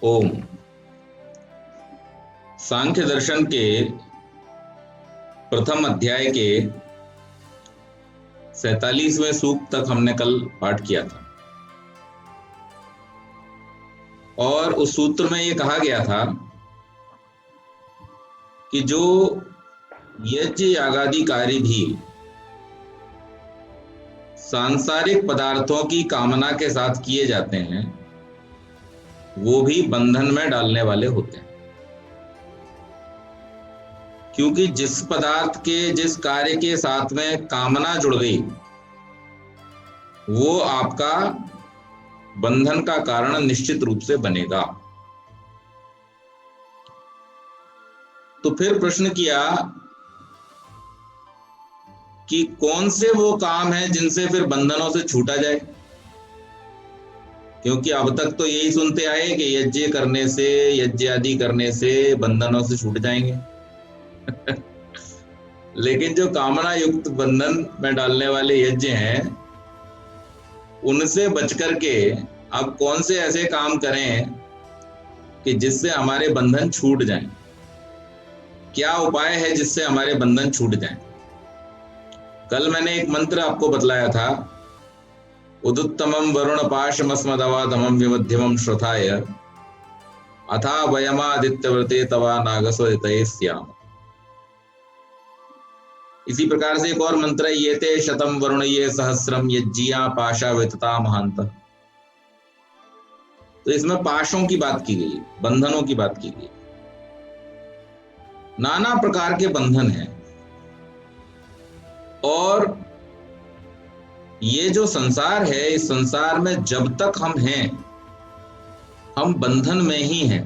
ओम। सांख्य दर्शन के प्रथम अध्याय के 47वें सूक्त तक हमने कल पाठ किया था और उस सूत्र में ये कहा गया था कि जो यज्ञ यागादि कार्य भी सांसारिक पदार्थों की कामना के साथ किए जाते हैं वो भी बंधन में डालने वाले होते हैं, क्योंकि जिस पदार्थ के जिस कार्य के साथ में कामना जुड़ गई वो आपका बंधन का कारण निश्चित रूप से बनेगा। तो फिर प्रश्न किया कि कौन से वो काम है जिनसे फिर बंधनों से छूटा जाए, क्योंकि अब तक तो यही सुनते आए कि यज्ञ करने से, यज्ञ आदि करने से बंधनों से छूट जाएंगे लेकिन जो कामना युक्त बंधन में डालने वाले यज्ञ हैं उनसे बच करके अब कौन से ऐसे काम करें कि जिससे हमारे बंधन छूट जाएं? क्या उपाय है जिससे हमारे बंधन छूट जाएं? कल मैंने एक मंत्र आपको बतलाया था, उदुत्तमं वरुण पाशमस्मदवाधमं विमध्यमं श्रुताय अथा वयमादित्यव्रते तवा नागसो ऋतये स्याम। इसी प्रकार से एक और मंत्र है, ये ते शतम वरुणये सहस्रम यज्जिया पाशा वितता महांत। तो इसमें पाशों की बात की गई, बंधनों की बात की गई। नाना प्रकार के बंधन हैं और ये जो संसार है, इस संसार में जब तक हम हैं हम बंधन में ही हैं।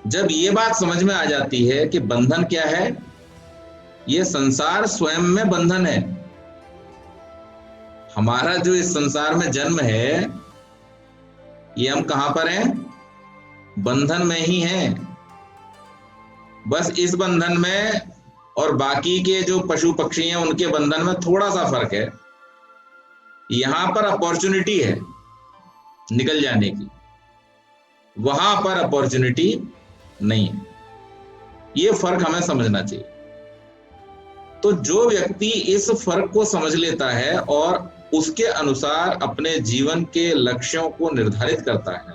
जब ये बात समझ में आ जाती है कि बंधन क्या है, ये संसार स्वयं में बंधन है। हमारा जो इस संसार में जन्म है ये हम कहां पर हैं? बंधन में ही हैं। बस इस बंधन में और बाकी के जो पशु पक्षी हैं उनके बंधन में थोड़ा सा फर्क है। यहां पर अपॉर्चुनिटी है निकल जाने की, वहां पर अपॉर्चुनिटी नहीं है। ये फर्क हमें समझना चाहिए। तो जो व्यक्ति इस फर्क को समझ लेता है और उसके अनुसार अपने जीवन के लक्ष्यों को निर्धारित करता है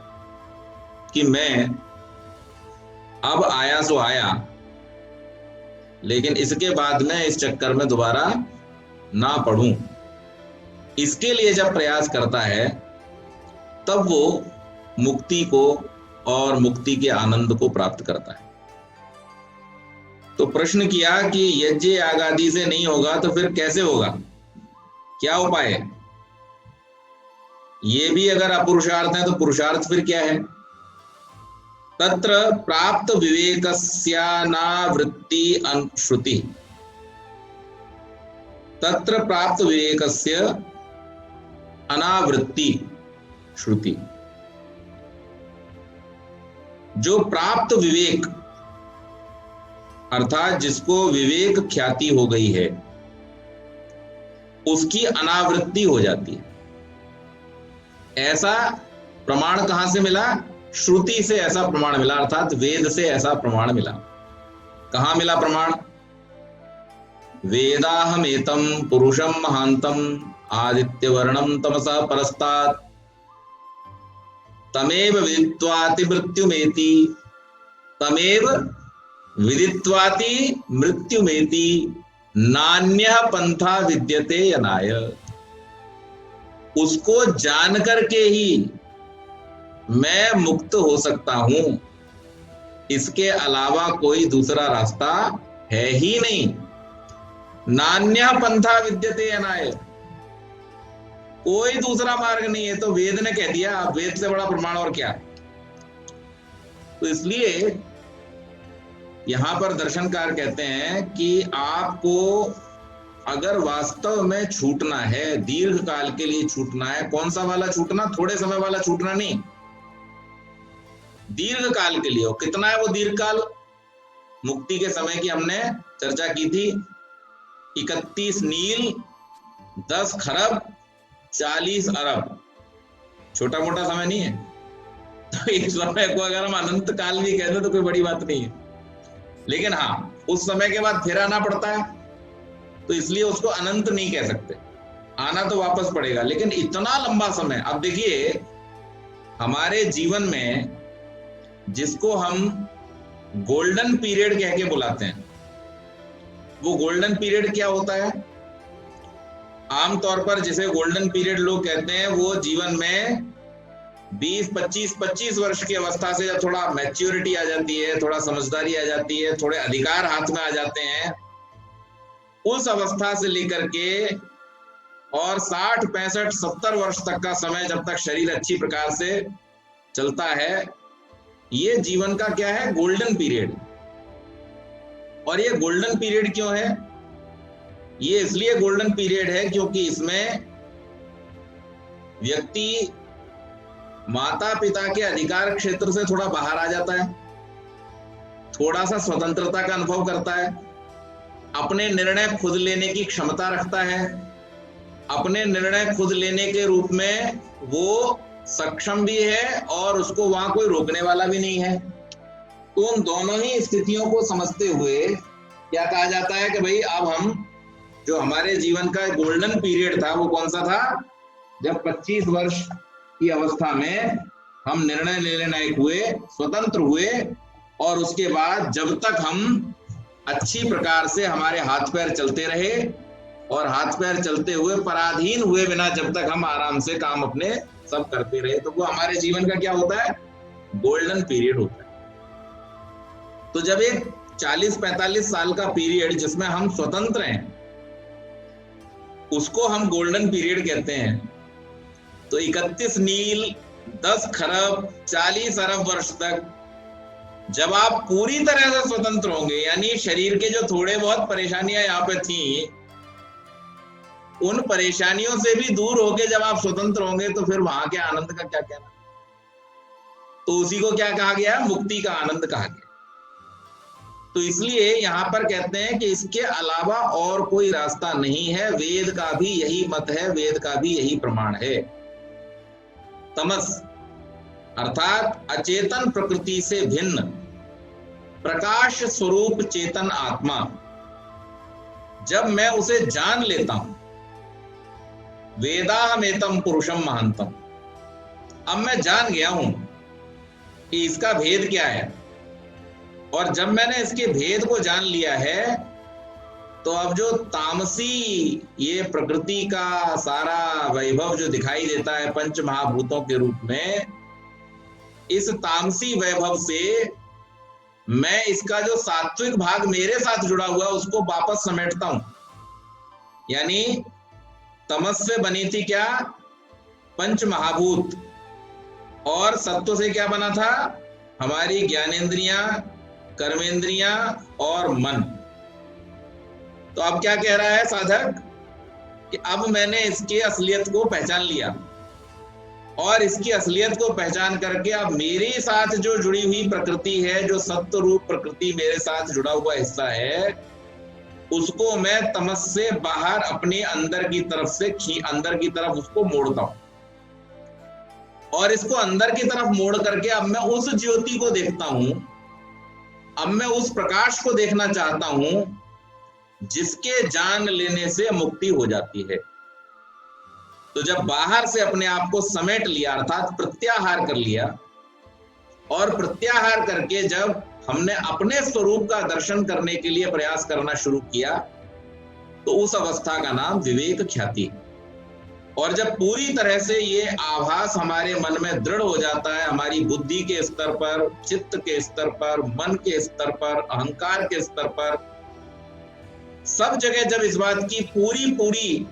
कि मैं अब आया सो आया, लेकिन इसके बाद में इस चक्कर में दोबारा ना पढ़ूं, इसके लिए जब प्रयास करता है तब वो मुक्ति को और मुक्ति के आनंद को प्राप्त करता है। तो प्रश्न किया कि यज्ञ याग आदि से नहीं होगा तो फिर कैसे होगा, क्या उपाय है? ये भी अगर अपुरुषार्थ है तो पुरुषार्थ फिर क्या है? तत्र प्राप्त विवेकस्यानावृत्ति अनुश्रुति, तत्र प्राप्त विवेकस्य अनावृत्ति श्रुति। जो प्राप्त विवेक अर्थात जिसको विवेक ख्याति हो गई है उसकी अनावृत्ति हो जाती है। ऐसा प्रमाण कहां से मिला? श्रुति से ऐसा प्रमाण मिला, अर्थात वेद से ऐसा प्रमाण मिला। कहां मिला प्रमाण? वेदाहमेतं पुरुषं महांतं आदित्यवर्णं तमसा परस्तात् तमेव विदित्वाति मृत्युमेति, तमेव विदित्वाति मृत्युमेति नान्यः पंथा विद्यते यनाय। उसको जान करके ही मैं मुक्त हो सकता हूं, इसके अलावा कोई दूसरा रास्ता है ही नहीं। नान्यः पंथा विद्यते यनाय, कोई दूसरा मार्ग नहीं है। तो वेद ने कह दिया, वेद से बड़ा प्रमाण और क्या? तो इसलिए यहां पर दर्शनकार कहते हैं कि आपको अगर वास्तव में छूटना है, दीर्घ काल के लिए छूटना है, कौन सा वाला छूटना? थोड़े समय वाला छूटना नहीं, दीर्घ काल के लिए हो। कितना है वो दीर्घ काल? मुक्ति के समय की हमने चर्चा की थी, 31 नील, 10 खरब, 40 अरब। छोटा मोटा समय नहीं है। तो इस समय को अगर हम अनंत काल भी कहते तो कोई बड़ी बात नहीं है, लेकिन हाँ उस समय के बाद फिर आना पड़ता है, तो इसलिए उसको अनंत नहीं कह सकते, आना तो वापस पड़ेगा। लेकिन इतना लंबा समय, अब देखिए हमारे जीवन में जिसको हम गोल्डन पीरियड कह के बुलाते हैं, वो गोल्डन पीरियड क्या होता है? आमतौर पर जिसे गोल्डन पीरियड लोग कहते हैं, वो जीवन में 20-25 वर्ष की अवस्था से जब थोड़ा मैच्योरिटी आ जाती है, थोड़ा समझदारी आ जाती है, थोड़े अधिकार हाथ में आ जाते हैं, उस अवस्था से लेकर के और 60, 65, 70 वर्ष तक का समय जब तक शरीर अच्छी प्रकार से चलता है, ये जीवन का क्या है? Golden period. और ये गोल्डन पीरियड क्यों है? ये इसलिए गोल्डन पीरियड है क्योंकि इसमें व्यक्ति माता पिता के अधिकार क्षेत्र से थोड़ा बाहर आ जाता है, थोड़ा सा स्वतंत्रता का अनुभव करता है, अपने निर्णय खुद लेने की क्षमता रखता है, अपने निर्णय खुद लेने के रूप में वो सक्षम भी है और उसको वहां कोई रोकने वाला भी नहीं है। तो उन दोनों ही स्थितियों को समझते हुए क्या कहा जाता है कि भाई अब हम, जो हमारे जीवन का गोल्डन पीरियड था वो कौन सा था? जब 25 वर्ष की अवस्था में हम निर्णय लेने लायक हुए, स्वतंत्र हुए, और उसके बाद जब तक हम अच्छी प्रकार से हमारे हाथ पैर चलते रहे और हाथ पैर चलते हुए पराधीन हुए बिना जब तक हम आराम से काम अपने सब करते रहे, तो वो हमारे जीवन का क्या होता है? गोल्डन पीरियड होता है। तो जब एक 40-45 साल का पीरियड जिसमें हम स्वतंत्र हैं, उसको हम गोल्डन पीरियड कहते हैं। तो 31 नील, 10 खरब, 40 अरब वर्ष तक जब आप पूरी तरह से स्वतंत्र होंगे, यानी शरीर के जो थोड़े बहुत परेशानियां यहाँ पे थी, उन परेशानियों से भी दूर होके जब आप स्वतंत्र होंगे, तो फिर वहां के आनंद का क्या कहना? तो उसी को क्या कहा गया? मुक्ति का आनंद कहा गया। तो इसलिए यहां पर कहते हैं कि इसके अलावा और कोई रास्ता नहीं है। वेद का भी यही मत है, वेद का भी यही प्रमाण है। तमस अर्थात अचेतन प्रकृति से भिन्न प्रकाश स्वरूप चेतन आत्मा, जब मैं उसे जान लेता हूं, वेदाहमेतम पुरुषम महांतम, अब मैं जान गया हूं कि इसका भेद क्या है, और जब मैंने इसके भेद को जान लिया है, तो अब जो तामसी ये प्रकृति का सारा वैभव जो दिखाई देता है पंच महाभूतों के रूप में, इस तामसी वैभव से मैं इसका जो सात्विक भाग मेरे साथ जुड़ा हुआ है उसको वापस समेटता हूं। यानी तमस से बनी थी क्या? पंच महाभूत, और सत्व से क्या बना था? हमारी ज्ञानेंद्रियां, कर्मेंद्रियां और मन। तो अब क्या कह रहा है साधक कि अब मैंने इसके असलियत को पहचान लिया, और इसकी असलियत को पहचान करके अब मेरे साथ जो जुड़ी हुई प्रकृति है, जो सत्व रूप प्रकृति मेरे साथ जुड़ा हुआ हिस्सा है, उसको मैं तमस से बाहर अपने अंदर की तरफ से अंदर की तरफ उसको मोड़ता हूं, और इसको अंदर की तरफ मोड़ करके अब मैं उस ज्योति को देखता हूं, अब मैं उस प्रकाश को देखना चाहता हूं जिसके जान लेने से मुक्ति हो जाती है। तो जब बाहर से अपने आप को समेट लिया, अर्थात प्रत्याहार कर लिया, और प्रत्याहार करके जब हमने अपने स्वरूप का दर्शन करने के लिए प्रयास करना शुरू किया, तो उस अवस्था का नाम विवेक ख्याति। और जब पूरी तरह से ये आभास हमारे मन में दृढ़ हो जाता है, हमारी बुद्धि के स्तर पर, चित्त के स्तर पर, मन के स्तर पर, अहंकार के स्तर पर, सब जगह जब इस बात की पूरी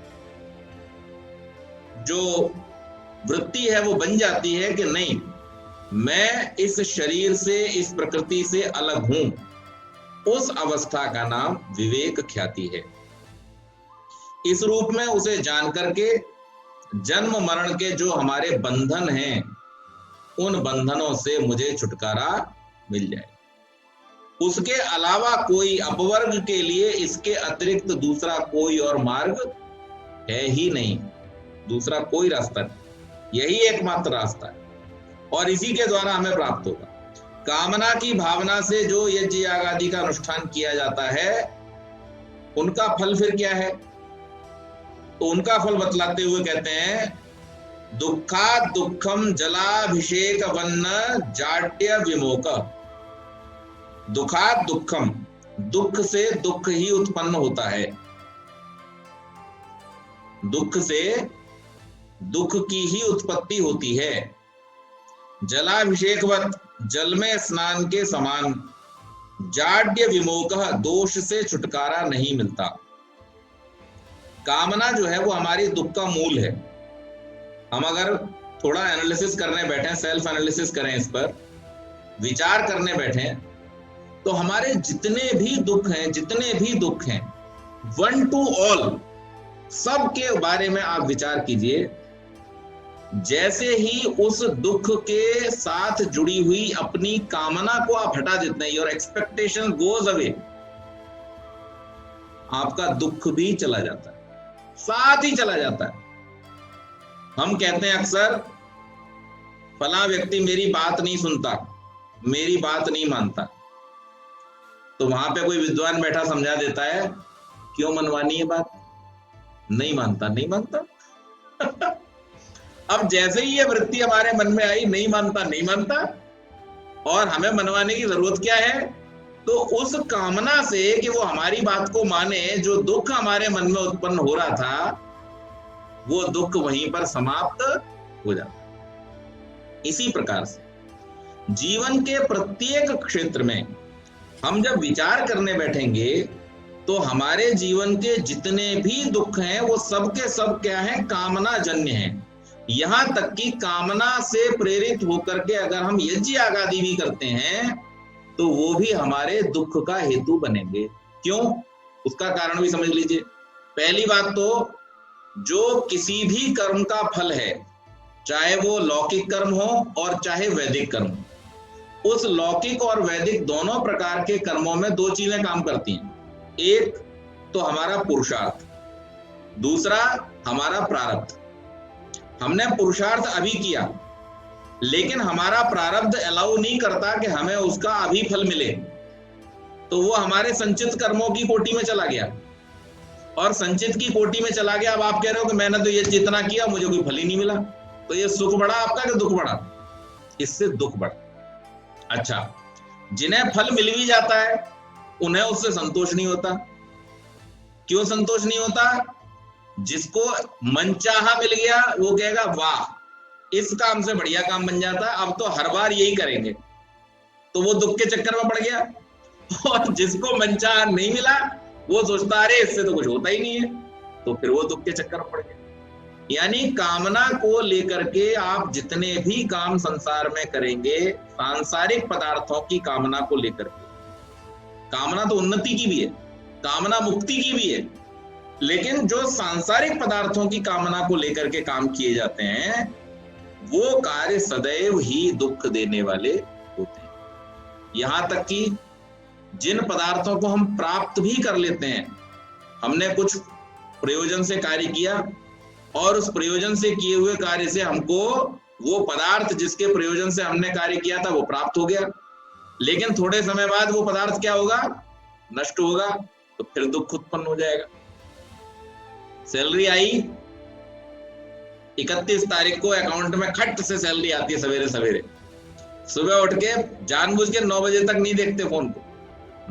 जो वृत्ति है वो बन जाती है कि नहीं, मैं इस शरीर से, इस प्रकृति से अलग हूं, उस अवस्था का नाम विवेक ख्याति है। इस रूप में उसे जान करके जन्म मरण के जो हमारे बंधन हैं, उन बंधनों से मुझे छुटकारा मिल जाए। उसके अलावा कोई अपवर्ग के लिए इसके अतिरिक्त दूसरा कोई और मार्ग है ही नहीं, दूसरा कोई रास्ता नहीं, यही एकमात्र रास्ता है। और इसी के द्वारा हमें प्राप्त होगा। कामना की भावना से जो यज्ञ याग आदि का अनुष्ठान किया जाता है उनका फल फिर क्या है? तो उनका फल बतलाते हुए कहते हैं, दुखात दुखम जलाभिषेक वन्न जाड्य विमोक। दुखात दुखम, दुख से दुख ही उत्पन्न होता है, दुख से दुख की ही उत्पत्ति होती है। जलाभिषेकवत, जल में स्नान के समान। जाड्य विमोकः, दोष से छुटकारा नहीं मिलता। कामना जो है वो हमारी दुख का मूल है। हम अगर थोड़ा एनालिसिस करने बैठे, सेल्फ एनालिसिस करें, इस पर विचार करने बैठे, तो हमारे जितने भी दुख हैं, वन टू ऑल, सब के बारे में आप विचार कीजिए। जैसे ही उस दुख के साथ जुड़ी हुई अपनी कामना को आप हटा देते हैं, योर एक्सपेक्टेशन गोज अवे, आपका दुख भी चला जाता है, साथ ही चला जाता है। हम कहते हैं अक्सर, फला व्यक्ति मेरी बात नहीं सुनता, मेरी बात नहीं मानता, तो वहां पे कोई विद्वान बैठा समझा देता है, क्यों मनवानी है बात? नहीं मानता, नहीं मानता। अब जैसे ही ये वृत्ति हमारे मन में आई, नहीं मानता, नहीं मानता, और हमें मनवाने की जरूरत क्या है? तो उस कामना से कि वो हमारी बात को माने, जो दुख हमारे मन में उत्पन्न हो रहा था, वो दुख वहीं पर समाप्त हो जाता है। इसी प्रकार से जीवन के प्रत्येक क्षेत्र में हम जब विचार करने बैठेंगे, तो हमारे जीवन के जितने भी दुख हैं वो सब के सब क्या है? कामना जन्य हैं। यहां तक कि कामना से प्रेरित होकर के अगर हम यज्ञ याग आदि भी करते हैं तो वो भी हमारे दुख का हेतु बनेंगे। क्यों? उसका कारण भी समझ लीजिए। पहली बात तो, जो किसी भी कर्म का फल है, चाहे वो लौकिक कर्म हो और चाहे वैदिक कर्म, उस लौकिक और वैदिक दोनों प्रकार के कर्मों में दो चीजें काम करती हैं। एक तो हमारा पुरुषार्थ, दूसरा हमारा प्रारब्ध। हमने पुरुषार्थ अभी किया, लेकिन हमारा प्रारब्ध अलाउ नहीं करता कि हमें उसका अभी फल मिले, तो वो हमारे संचित कर्मों की कोटि में चला गया, और संचित की कोटि में चला गया। अब आप कह रहे हो कि मैंने तो ये जितना किया, मुझे कोई फल ही नहीं मिला, तो ये सुख बढ़ा आपका कि दुख बढ़ा? इससे दुख बढ़ा। अच्छा, जिन्हें फल मिल भी जाता है उन्हें उससे संतोष नहीं होता। क्यों संतोष नहीं होता? जिसको मनचाहा मिल गया वो कहेगा, वाह, इस काम से बढ़िया काम बन जाता है, अब तो हर बार यही करेंगे, तो वो दुख के चक्कर में पड़ गया। और जिसको मनचाहा नहीं मिला वो सोचता, अरे इससे तो कुछ होता ही नहीं है, तो फिर वो दुख के चक्कर में पड़ गया। यानी कामना को लेकर के आप जितने भी काम संसार में करेंगे, सांसारिक पदार्थों की कामना को लेकर के, कामना तो उन्नति की भी है, कामना मुक्ति की भी है, लेकिन जो सांसारिक पदार्थों की कामना को लेकर के काम किए जाते हैं, वो कार्य सदैव ही दुख देने वाले होते हैं। यहां तक कि जिन पदार्थों को हम प्राप्त भी कर लेते हैं, हमने कुछ प्रयोजन से कार्य किया और उस प्रयोजन से किए हुए कार्य से हमको वो पदार्थ जिसके प्रयोजन से हमने कार्य किया था वो प्राप्त हो गया, लेकिन थोड़े समय बाद वो पदार्थ क्या होगा? नष्ट होगा, तो फिर दुख उत्पन्न हो जाएगा। सैलरी आई 31 तारीख को, अकाउंट में खट से सैलरी आती है सवेरे सवेरे, सुबह उठ के जानबूझ के 9 बजे तक नहीं देखते फोन को,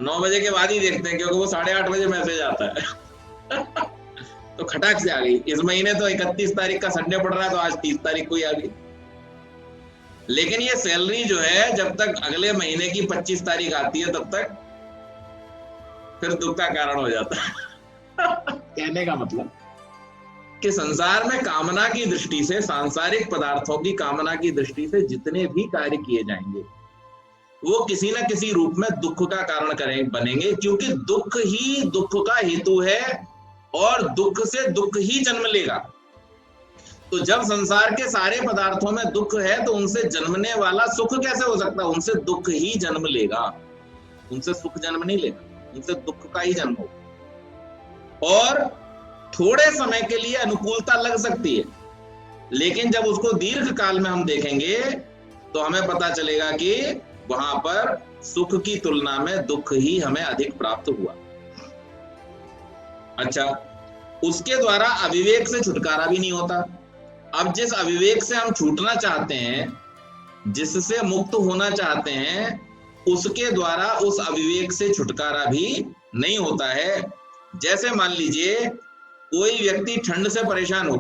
9 बजे के बाद ही देखते हैं, क्योंकि वो 8:30 बजे मैसेज आता है। तो खटाक से आ गई। इस महीने तो 31 तारीख का संडे पड़ रहा है, तो आज 30 तारीख को ही आ गई। लेकिन ये सैलरी जो है, जब तक अगले महीने की 25 तारीख आती है, तब तक फिर दुख का कारण हो जाता है। कहने का मतलब कि संसार में कामना की दृष्टि से, सांसारिक पदार्थों की कामना की दृष्टि से जितने भी कार्य किए जाएंगे, वो किसी न किसी रूप में दुख का कारण बनेंगे, क्योंकि दुख ही दुख का हेतु है और दुख से दुख ही जन्म लेगा। तो जब संसार के सारे पदार्थों में दुख है, तो उनसे जन्मने वाला सुख कैसे हो सकता है? उनसे दुख ही जन्म लेगा, उनसे सुख जन्म नहीं लेगा, उनसे दुख का ही जन्म होगा। और थोड़े समय के लिए अनुकूलता लग सकती है, लेकिन जब उसको दीर्घ काल में हम देखेंगे तो हमें पता चलेगा कि वहां पर सुख की तुलना में दुख ही हमें अधिक प्राप्त हुआ। अच्छा, उसके द्वारा अविवेक से छुटकारा भी नहीं होता। अब जिस अविवेक से हम छूटना चाहते हैं, जिससे मुक्त होना चाहते हैं, उसके द्वारा उस अविवेक से छुटकारा भी नहीं होता है। जैसे मान लीजिए कोई व्यक्ति ठंड से परेशान हो,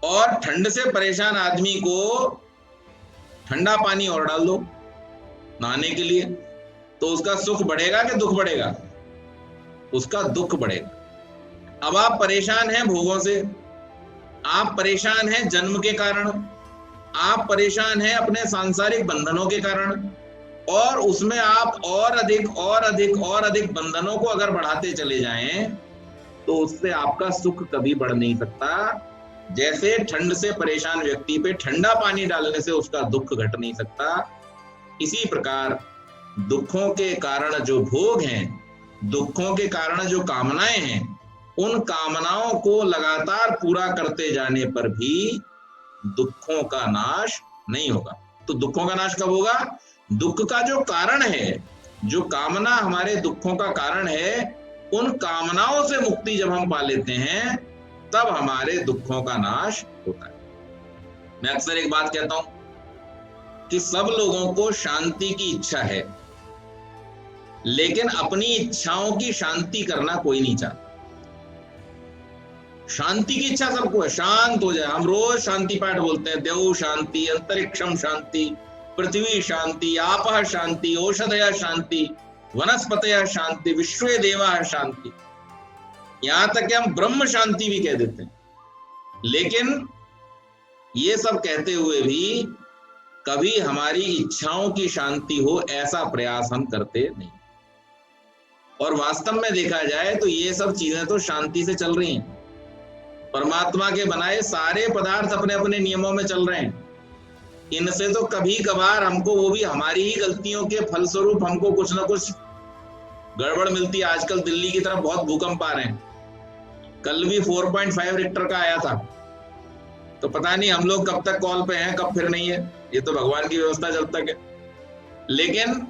और ठंड से परेशान आदमी को ठंडा पानी और डाल दो नहाने के लिए, तो उसका सुख बढ़ेगा कि दुख बढ़ेगा? उसका दुख बढ़ेगा। अब आप परेशान हैं भोगों से, आप परेशान हैं जन्म के कारण, आप परेशान हैं अपने सांसारिक बंधनों के कारण, और उसमें आप और अधिक बंधनों को अगर बढ़ाते चले जाएं तो उससे आपका सुख कभी बढ़ नहीं सकता। जैसे ठंड से परेशान व्यक्ति पे ठंडा पानी डालने से उसका दुख घट नहीं सकता, इसी प्रकार दुखों के कारण जो भोग हैं, दुखों के कारण जो कामनाएं हैं, उन कामनाओं को लगातार पूरा करते जाने पर भी दुखों का नाश नहीं होगा। तो दुखों का नाश कब होगा? दुख का जो कारण है, जो कामना हमारे दुखों का कारण है, उन कामनाओं से मुक्ति जब हम पा लेते हैं तब हमारे दुखों का नाश होता है। मैं अक्सर एक बात कहता हूं कि सब लोगों को शांति की इच्छा है, लेकिन अपनी इच्छाओं की शांति करना कोई नहीं चाहता। शांति की इच्छा सबको है, शांत हो जाए। हम रोज शांति पाठ बोलते हैं, देव शांति, अंतरिक्षम शांति, पृथ्वी शांति, आपः शांति, औषधयः शांति, वनस्पतयः शांति, विश्वे देवाः शांति, यहां तक कि हम ब्रह्म शांति भी कह देते हैं। लेकिन ये सब कहते हुए भी कभी हमारी इच्छाओं की शांति हो ऐसा प्रयास हम करते नहीं। और वास्तव में देखा जाए तो ये सब चीजें तो शांति से चल रही हैं। परमात्मा के बनाए सारे पदार्थ अपने अपने नियमों में चल रहे हैं। इनसे तो कभी कभार हमको, वो भी हमारी ही गलतियों के फलस्वरूप, हमको कुछ ना कुछ गड़बड़ मिलती है। आजकल दिल्ली की तरफ बहुत भूकंप आ रहे हैं, कल भी 4.5 रिक्टर का आया था। तो पता नहीं हम लोग कब तक कॉल पे हैं, कब फिर नहीं है, ये तो भगवान की व्यवस्था जब तक है। लेकिन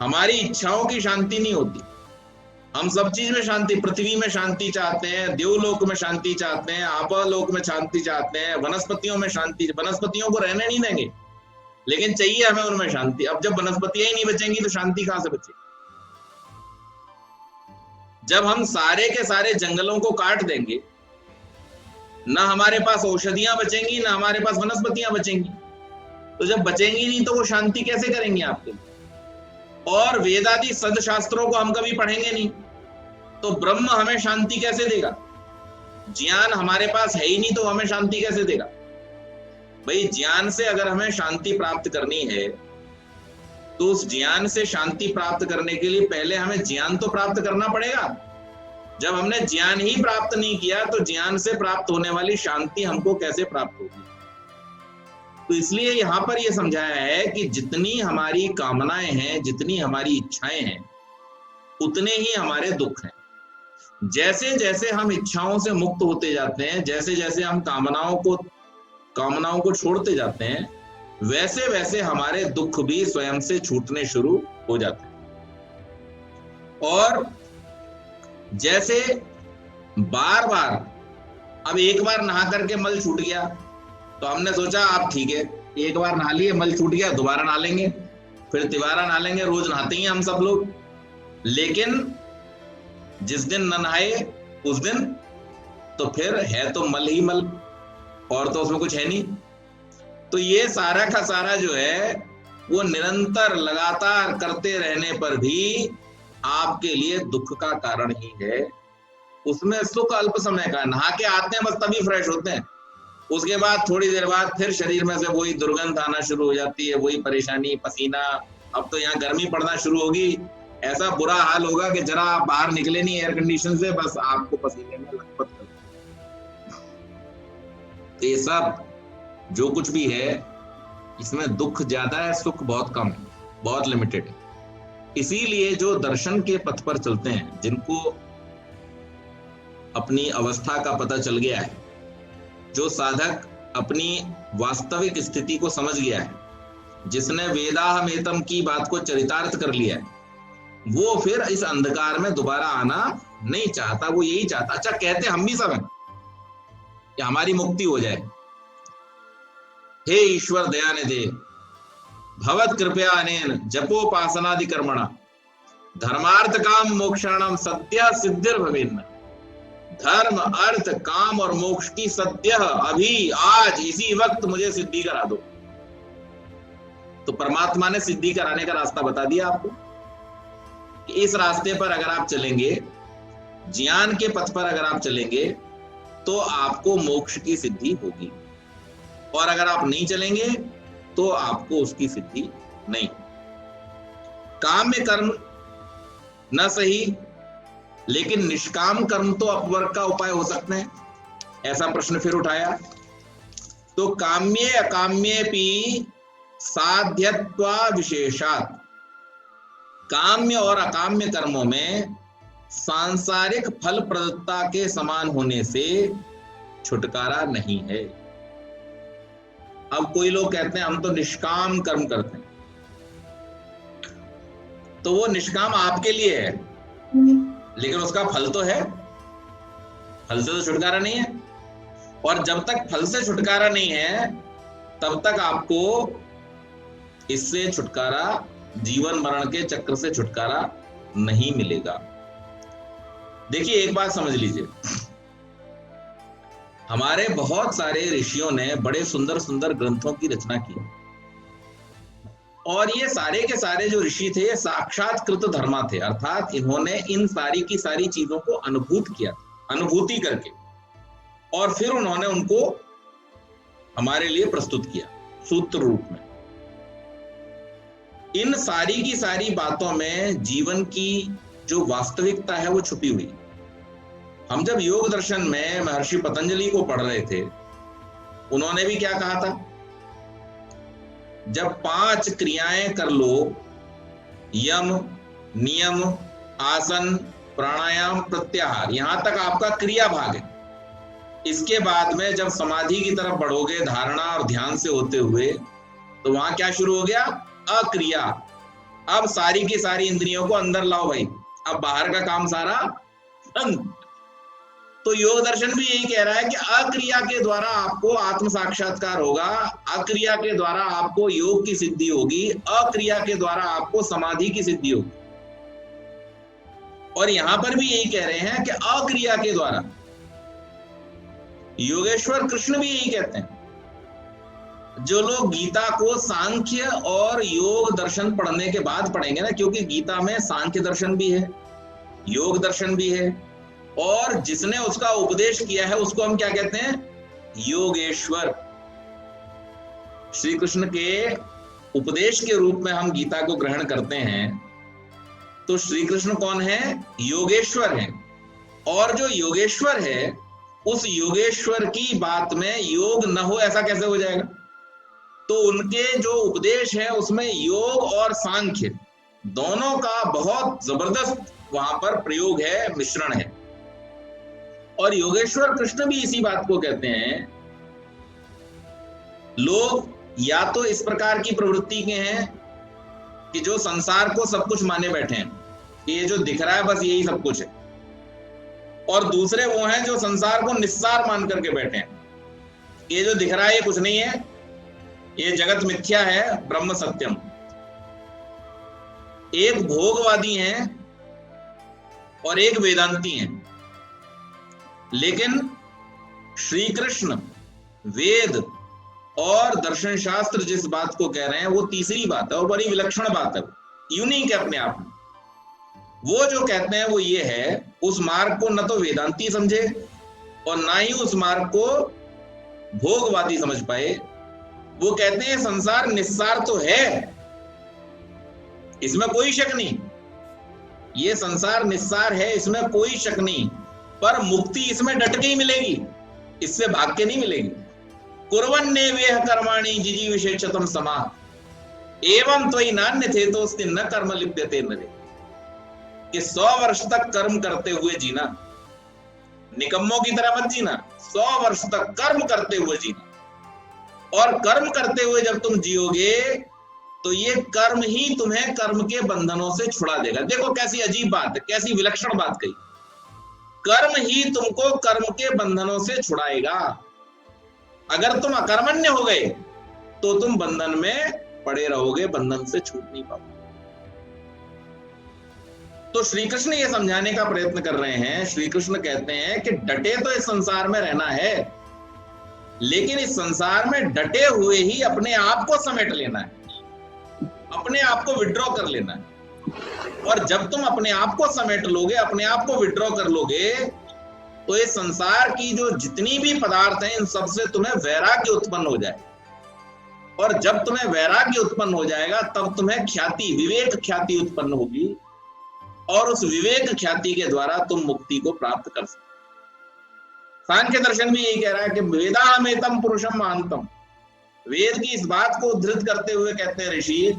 हमारी इच्छाओं की शांति नहीं होती। हम सब चीज में शांति, पृथ्वी में शांति चाहते हैं, देवलोक में शांति चाहते हैं, आपलोक में शांति चाहते हैं, वनस्पतियों में शांति, वनस्पतियों को रहने नहीं देंगे, लेकिन चाहिए हमें उनमें शांति। अब जब वनस्पतियां ही नहीं बचेंगी तो शांति कहां से बचेगी? जब हम सारे के सारे जंगलों को काट देंगे, ना हमारे पास औषधियां बचेंगी, ना हमारे पास वनस्पतियां बचेंगी। तो जब बचेंगी नहीं तो वो शांति कैसे करेंगे आपके लिए? और वेदादि सदशास्त्रों को हम कभी पढ़ेंगे नहीं तो ब्रह्म हमें शांति कैसे देगा? ज्ञान हमारे पास है ही नहीं तो हमें शांति कैसे देगा? भाई, ज्ञान से अगर हमें शांति प्राप्त करनी है तो उस ज्ञान से शांति प्राप्त करने के लिए पहले हमें ज्ञान तो प्राप्त करना पड़ेगा। जब हमने ज्ञान ही प्राप्त नहीं किया तो ज्ञान से प्राप्त होने वाली शांति हमको कैसे प्राप्त होगी? तो इसलिए यहां पर यह समझाया है कि जितनी हमारी कामनाएं हैं, जितनी हमारी इच्छाएं हैं, उतने ही हमारे दुख हैं। जैसे जैसे हम इच्छाओं से मुक्त होते जाते हैं, जैसे जैसे हम कामनाओं को छोड़ते जाते हैं, वैसे वैसे हमारे दुख भी स्वयं से छूटने शुरू हो जाते हैं। और जैसे बार बार, अब एक बार नहा करके मल छूट गया तो हमने सोचा आप ठीक है, एक बार नहा लिए, मल छूट गया, दोबारा नहा लेंगे, फिर तिबारा नहा लेंगे, रोज नहाते ही हम सब लोग। लेकिन जिस दिन न नहाए उस दिन तो फिर है तो मल ही मल, और तो उसमें कुछ है नहीं। तो ये सारा का सारा जो है वो निरंतर लगातार करते रहने पर भी आपके लिए दुख का कारण ही है। उसमें सुख अल्प समय का, नहा के आते हैं बस तभी फ्रेश होते हैं, उसके बाद थोड़ी देर बाद फिर शरीर में से वही दुर्गंध आना शुरू हो जाती है, वही परेशानी, पसीना। अब तो यहाँ गर्मी पड़ना शुरू होगी, ऐसा बुरा हाल होगा कि जरा आप बाहर निकले नहीं एयर कंडीशन से, बस आपको पसीने में लथपथ कर। ये सब जो कुछ भी है इसमें दुख ज्यादा है, सुख बहुत कम है, बहुत लिमिटेड है। इसीलिए जो दर्शन के पथ पर चलते हैं, जिनको अपनी अवस्था का पता चल गया है, जो साधक अपनी वास्तविक स्थिति को समझ गया है, जिसने वेदाहमेतम की बात को चरितार्थ कर लिया है, वो फिर इस अंधकार में दोबारा आना नहीं चाहता। वो यही चाहता, अच्छा कहते हम भी सब हैं कि हमारी मुक्ति हो जाए। हे ईश्वर दयानिधे भवत कृपया अनेन जपोपासनादि कर्मणा धर्मार्थ काम मोक्षाणाम सद्य सिद्धिर भवेन्न। धर्म अर्थ काम और मोक्ष की सद्य अभी आज इसी वक्त मुझे सिद्धि करा दो। तो परमात्मा ने सिद्धि कराने का रास्ता बता दिया आपको कि इस रास्ते पर अगर आप चलेंगे, ज्ञान के पथ पर अगर आप चलेंगे, तो आपको मोक्ष की सिद्धि होगी, और अगर आप नहीं चलेंगे तो आपको उसकी सिद्धि नहीं। काम्य कर्म न सही, लेकिन निष्काम कर्म तो अपवर्ग का उपाय हो सकते हैं, ऐसा प्रश्न फिर उठाया। तो काम्ये अकाम्येपि साध्यत्वा विशेषात्, काम्य और अकाम्य कर्मों में सांसारिक फल प्रदत्ता के समान होने से छुटकारा नहीं है। अब कोई लोग कहते हैं हम तो निष्काम कर्म करते हैं, तो वो निष्काम आपके लिए है, लेकिन उसका फल तो है, फल से तो छुटकारा नहीं है। और जब तक फल से छुटकारा नहीं है, तब तक आपको इससे छुटकारा, जीवन मरण के चक्र से छुटकारा नहीं मिलेगा। देखिए एक बात समझ लीजिए, हमारे बहुत सारे ऋषियों ने बड़े सुंदर सुंदर ग्रंथों की रचना की, और ये सारे के सारे जो ऋषि थे साक्षात्कृत धर्मा थे, अर्थात इन्होंने इन सारी की सारी चीजों को अनुभूत किया, अनुभूति करके, और फिर उन्होंने उनको हमारे लिए प्रस्तुत किया सूत्र रूप में। इन सारी की सारी बातों में जीवन की जो वास्तविकता है वो छुपी हुई। हम जब योग दर्शन में महर्षि पतंजलि को पढ़ रहे थे, उन्होंने भी क्या कहा था, जब 5 क्रियाएं कर लो, यम, नियम, आसन, प्राणायाम, प्रत्याहार, यहां तक आपका क्रिया भाग है। इसके बाद में जब समाधि की तरफ बढ़ोगे धारणा और ध्यान से होते हुए, तो वहां क्या शुरू हो गया, अक्रिया। अब सारी की सारी इंद्रियों को अंदर लाओ भाई, अब बाहर का काम सारा बंद। तो योग दर्शन भी यही कह रहा है कि अक्रिया के द्वारा आपको आत्म साक्षात्कार होगा, अक्रिया के द्वारा आपको योग की सिद्धि होगी, अक्रिया के द्वारा आपको समाधि की सिद्धि होगी। और यहां पर भी यही कह रहे हैं कि अक्रिया के द्वारा, योगेश्वर कृष्ण भी यही कहते हैं। जो लोग गीता को सांख्य और योग दर्शन पढ़ने के बाद पढ़ेंगे ना, क्योंकि गीता में सांख्य दर्शन भी है, योग दर्शन भी है, और जिसने उसका उपदेश किया है उसको हम क्या कहते हैं, योगेश्वर। श्री कृष्ण के उपदेश के रूप में हम गीता को ग्रहण करते हैं, तो श्री कृष्ण कौन है, योगेश्वर है। और जो योगेश्वर है, उस योगेश्वर की बात में योग न हो ऐसा कैसे हो जाएगा। तो उनके जो उपदेश है उसमें योग और सांख्य दोनों का बहुत जबरदस्त वहां पर प्रयोग है, मिश्रण है। और योगेश्वर कृष्ण भी इसी बात को कहते हैं। लोग या तो इस प्रकार की प्रवृत्ति के हैं कि जो संसार को सब कुछ माने बैठे हैं, ये जो दिख रहा है बस यही सब कुछ है, और दूसरे वो हैं जो संसार को निस्सार मान करके बैठे हैं, ये जो दिख रहा है ये कुछ नहीं है, ये जगत मिथ्या है, ब्रह्म सत्यम। एक भोगवादी हैं और एक वेदांती हैं। लेकिन श्री कृष्ण वेद और दर्शन शास्त्र जिस बात को कह रहे हैं वो तीसरी बात है, और बड़ी विलक्षण बात है, यूनिक है अपने आप में। वो जो कहते हैं वो ये है, उस मार्ग को न तो वेदांती समझे और ना ही उस मार्ग को भोगवादी समझ पाए। वो कहते हैं संसार निस्सार तो है, इसमें कोई शक नहीं, ये संसार निस्सार है, इसमें कोई शक नहीं, पर मुक्ति इसमें डट के ही मिलेगी, इससे भाग के नहीं मिलेगी। कुर्वन्ने वेह कर्माणि जिजीविषेक्षतम समा एवं त्वयि नान्य थे तो उसने न कर्म लिप्यते नरे, कि 100 वर्ष तक कर्म करते हुए जीना, निकम्मों की तरह मत जीना, 100 वर्ष तक कर्म करते हुए जीना, और कर्म करते हुए जब तुम जियोगे तो ये कर्म ही तुम्हें कर्म के बंधनों से छुड़ा देगा। देखो कैसी अजीब बात है, कैसी विलक्षण बात कही। कर्म ही तुमको कर्म के बंधनों से छुड़ाएगा। अगर तुम अकर्मण्य हो गए तो तुम बंधन में पड़े रहोगे, बंधन से छूट नहीं पाओगे। तो श्री कृष्ण ये समझाने का प्रयत्न कर रहे हैं। श्री कृष्ण कहते हैं कि डटे तो इस संसार में रहना है, लेकिन इस संसार में डटे हुए ही अपने आप को समेट लेना है, अपने आप को विड्रॉ कर लेना है। और जब तुम अपने आप को समेट लोगे, अपने आप को विड्रॉ कर लोगे, तो इस संसार की जो जितनी भी पदार्थ हैं इन सबसे तुम्हें वैराग्य उत्पन्न हो जाए। और जब तुम्हें वैराग्य उत्पन्न हो जाएगा तब तुम्हें ख्याति, विवेक ख्याति उत्पन्न होगी, और उस विवेक ख्याति के द्वारा तुम मुक्ति को प्राप्त कर सकते। सांख्य दर्शन भी यही कह रहा है कि वेदाहमेतम पुरुषम महांतम। वेद की इस बात को उद्धृत करते हुए कहते हैं ऋषि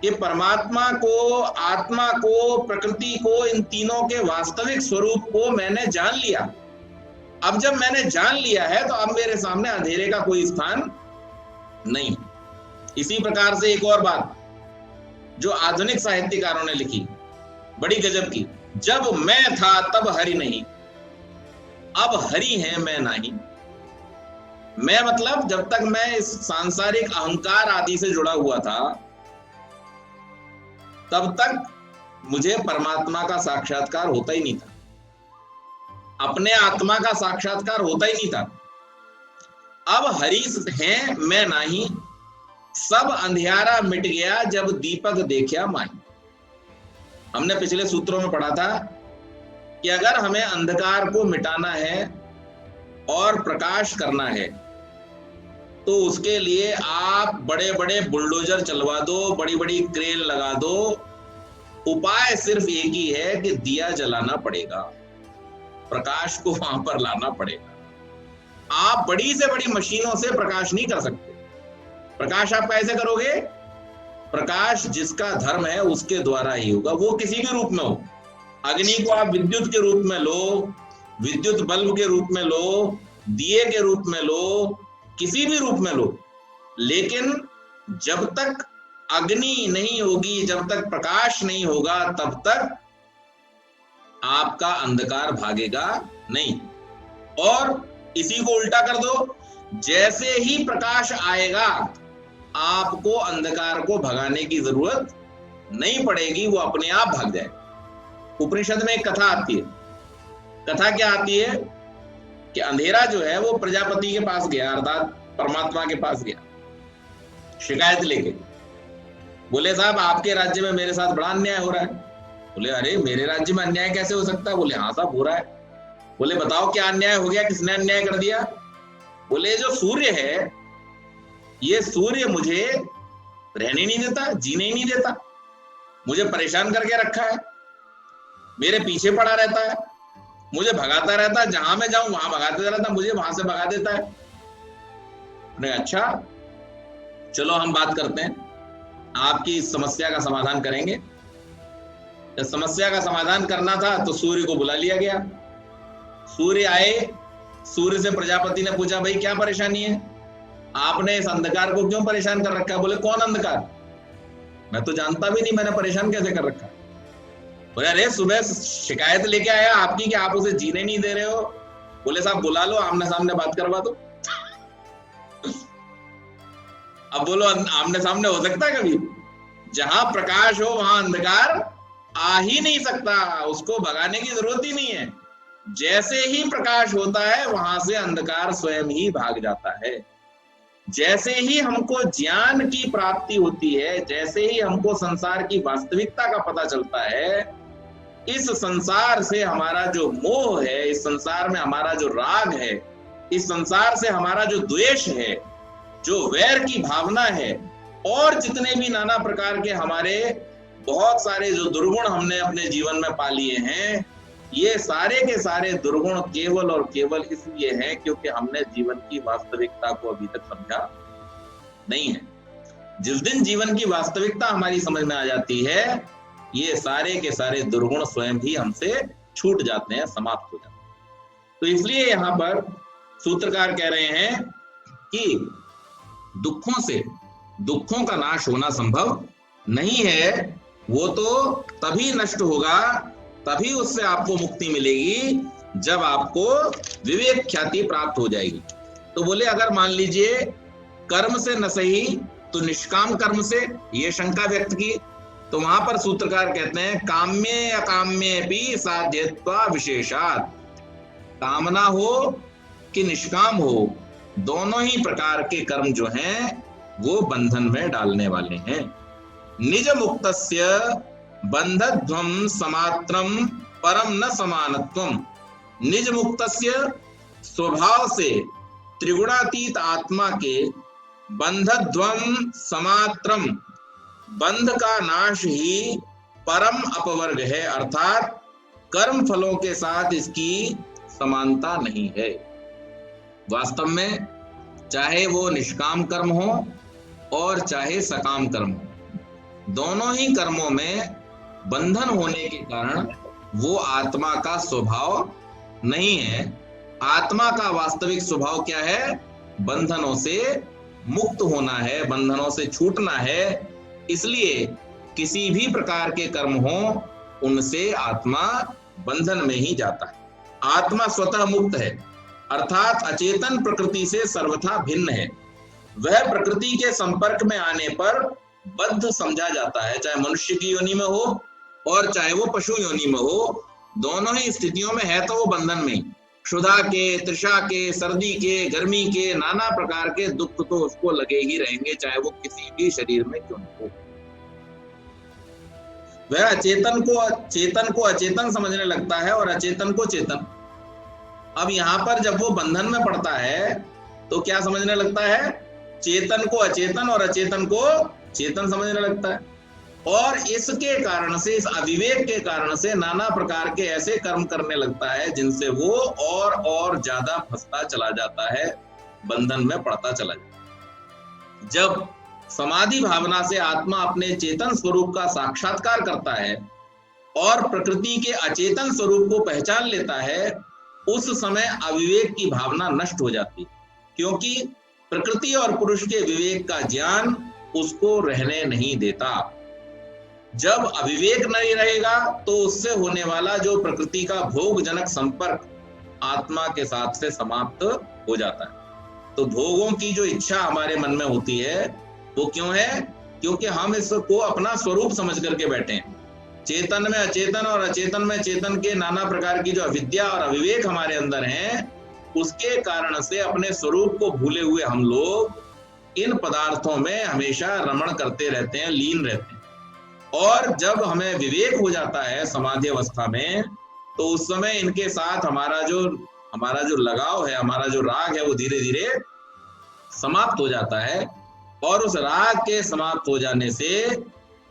कि परमात्मा को, आत्मा को, प्रकृति को, इन तीनों के वास्तविक स्वरूप को मैंने जान लिया। अब जब मैंने जान लिया है तो अब मेरे सामने अंधेरे का कोई स्थान नहीं। इसी प्रकार से एक और बात जो आधुनिक साहित्यकारों ने लिखी, बड़ी गजब की, जब मैं था तब हरि नहीं, अब हरि है मैं नहीं। मैं मतलब जब तक मैं इस सांसारिक अहंकार आदि से जुड़ा हुआ था तब तक मुझे परमात्मा का साक्षात्कार होता ही नहीं था, अपने आत्मा का साक्षात्कार होता ही नहीं था। अब हरि है मैं नहीं, सब अंधियारा मिट गया जब दीपक देखा माही। हमने पिछले सूत्रों में पढ़ा था कि अगर हमें अंधकार को मिटाना है और प्रकाश करना है तो उसके लिए आप बड़े बड़े बुलडोजर चलवा दो, बड़ी बड़ी क्रेन लगा दो, उपाय सिर्फ एक ही है कि दिया जलाना पड़ेगा, प्रकाश को वहां पर लाना पड़ेगा। आप बड़ी से बड़ी मशीनों से प्रकाश नहीं कर सकते। प्रकाश आप कैसे करोगे? प्रकाश जिसका धर्म है उसके द्वारा ही होगा, वो किसी भी रूप में हो। अग्नि को आप विद्युत के रूप में लो, विद्युत बल्ब के रूप में लो, दिए के रूप में लो, किसी भी रूप में लो, लेकिन जब तक अग्नि नहीं होगी, जब तक प्रकाश नहीं होगा, तब तक आपका अंधकार भागेगा नहीं। और इसी को उल्टा कर दो, जैसे ही प्रकाश आएगा आपको अंधकार को भगाने की जरूरत नहीं पड़ेगी, वो अपने आप भाग जाएगा। उपनिषद में एक कथा आती है। कथा क्या आती है कि अंधेरा जो है वो प्रजापति के पास गया, अर्थात परमात्मा के पास गया शिकायत लेके। बोले साहब आपके राज्य में मेरे साथ बड़ा अन्याय हो रहा है। बोले अरे मेरे राज्य में अन्याय कैसे हो सकता है? बोले हाँ साहब हो रहा है। बोले बताओ क्या अन्याय हो गया, किसने अन्याय कर दिया? बोले जो सूर्य है, ये सूर्य मुझे रहने नहीं देता, जीने ही नहीं देता, मुझे परेशान करके रखा है, मेरे पीछे पड़ा रहता है, मुझे भगाता रहता है, जहां मैं जाऊं वहां भगाते रहता है, मुझे वहां से भगा देता है। अच्छा चलो हम बात करते हैं, आपकी इस समस्या का समाधान करेंगे। जब समस्या का समाधान करना था तो सूर्य को बुला लिया गया। सूर्य आए, सूर्य से प्रजापति ने पूछा भाई क्या परेशानी है, आपने इस अंधकार को क्यों परेशान कर रखा है? बोले कौन अंधकार? मैं तो जानता भी नहीं, मैंने परेशान कैसे कर रखा? बोले अरे सुबह शिकायत लेके आया आपकी कि आप उसे जीने नहीं दे रहे हो। बोले साहब बुला लो, आमने सामने बात करवा दो। अब बोलो आमने सामने हो सकता है कभी? जहां प्रकाश हो वहां अंधकार आ ही नहीं सकता, उसको भगाने की जरूरत ही नहीं है। जैसे ही प्रकाश होता है वहां से अंधकार स्वयं ही भाग जाता है। जैसे ही हमको ज्ञान की प्राप्ति होती है, जैसे ही हमको संसार की वास्तविकता का पता चलता है, इस संसार से हमारा जो मोह है, इस संसार में हमारा जो राग है, इस संसार से हमारा जो द्वेष है, जो वैर की भावना है, और जितने भी नाना प्रकार के हमारे बहुत सारे जो दुर्गुण हमने अपने जीवन में पा लिए हैं, ये सारे के सारे दुर्गुण केवल और केवल इसलिए हैं क्योंकि हमने जीवन की वास्तविकता को अभी तक समझा नहीं है। जिस दिन जीवन की वास्तविकता हमारी समझ में आ जाती है, ये सारे के सारे दुर्गुण स्वयं ही हमसे छूट जाते हैं, समाप्त हो जाते हैं। तो इसलिए यहाँ पर सूत्रकार कह रहे हैं कि दुखों का नाश होना संभव नहीं है। वो तो तभी नष्ट होगा, तभी उससे आपको मुक्ति मिलेगी जब आपको विवेक ख्याति प्राप्त हो जाएगी। तो बोले अगर मान लीजिए कर्म से न सही तो निष्काम कर्म से, ये शंका व्यक्त की। तो वहां पर सूत्रकार कहते हैं काम्ये अकाम्ये भी साध्यत्वा विशेषात्, कामना हो कि निष्काम हो, दोनों ही प्रकार के कर्म जो हैं वो बंधन में डालने वाले हैं। निज मुक्तस्य बंधध्वं समात्रम परम न समानत्वम। निज मुक्तस्य स्वभाव से त्रिगुणातीत आत्मा के बंधध्वं समात्रम, बंध का नाश ही परम अपवर्ग है, अर्थात कर्म फलों के साथ इसकी समानता नहीं है। वास्तव में चाहे वो निष्काम कर्म हो और चाहे सकाम कर्म हो, दोनों ही कर्मों में बंधन होने के कारण वो आत्मा का स्वभाव नहीं है। आत्मा का वास्तविक स्वभाव क्या है? बंधनों से मुक्त होना है, बंधनों से छूटना है। इसलिए किसी भी प्रकार के कर्म हो उनसे आत्मा बंधन में ही जाता है। आत्मा स्वतः मुक्त है, अर्थात अचेतन प्रकृति से सर्वथा भिन्न है। वह प्रकृति के संपर्क में आने पर बद्ध समझा जाता है, चाहे मनुष्य की योनि में हो और चाहे वो पशु योनि में हो। दोनों ही स्थितियों में है तो वो बंधन में ही। क्षुधा के, तृषा के, सर्दी के, गर्मी के, नाना प्रकार के दुख तो उसको लगे ही रहेंगे, चाहे वो किसी भी शरीर में क्यों हो। वह चेतन को अचेतन समझने लगता है और अचेतन को चेतन। अब यहाँ पर जब वो बंधन में पड़ता है तो क्या समझने लगता है? चेतन को अचेतन और अचेतन को चेतन समझने लगता है। और इसके कारण से, इस अविवेक के कारण से नाना प्रकार के ऐसे कर्म करने लगता है जिनसे वो और ज्यादा फंसता चला जाता है, बंधन में पड़ता चला जाता है। जब समाधि भावना से आत्मा अपने चेतन स्वरूप का साक्षात्कार करता है और प्रकृति के अचेतन स्वरूप को पहचान लेता है, उस समय अविवेक की भावना नष्ट हो जाती है, क्योंकि प्रकृति और पुरुष के विवेक का ज्ञान उसको रहने नहीं देता। जब अविवेक नहीं रहेगा तो उससे होने वाला जो प्रकृति का भोगजनक संपर्क आत्मा के साथ से समाप्त हो जाता है। तो भोगों की जो इच्छा हमारे मन में होती है वो क्यों है? क्योंकि हम इसको अपना स्वरूप समझ करके बैठे हैं। चेतन में अचेतन और अचेतन में चेतन के नाना प्रकार की जो अविद्या और अविवेक हमारे अंदर हैं, उसके कारण से अपने स्वरूप को भूले हुए हम लोग इन पदार्थों में हमेशा रमण करते रहते हैं, लीन रहते हैं। और जब हमें विवेक हो जाता है समाधि अवस्था में, तो उस समय इनके साथ हमारा जो लगाव है, हमारा जो राग है, वो धीरे धीरे समाप्त हो जाता है। और उस राग के समाप्त हो जाने से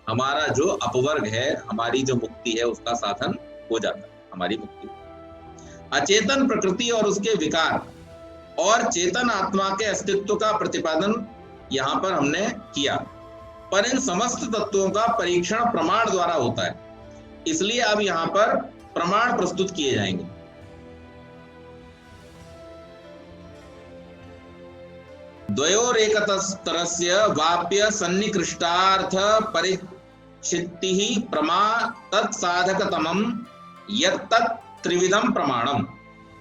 हमारा जो अपवर्ग है, हमारी जो मुक्ति है, उसका साधन हो जाता है, हमारी मुक्ति। अचेतन प्रकृति और उसके विकार और चेतन आत्मा के अस्तित्व का प्रतिपादन यहाँ पर हमने किया, पर इन समस्त तत्वों का परीक्षण प्रमाण द्वारा होता है। इसलिए अब यहाँ पर प्रमाण प्रस्तुत किए जाएंगे। द्वयोरेकतरस्य वाप्य सन्निकृष्टार्थ परिच्छित्तिः प्रमा तत्साधकतमं यत्तत् त्रिविधं प्रमाणम।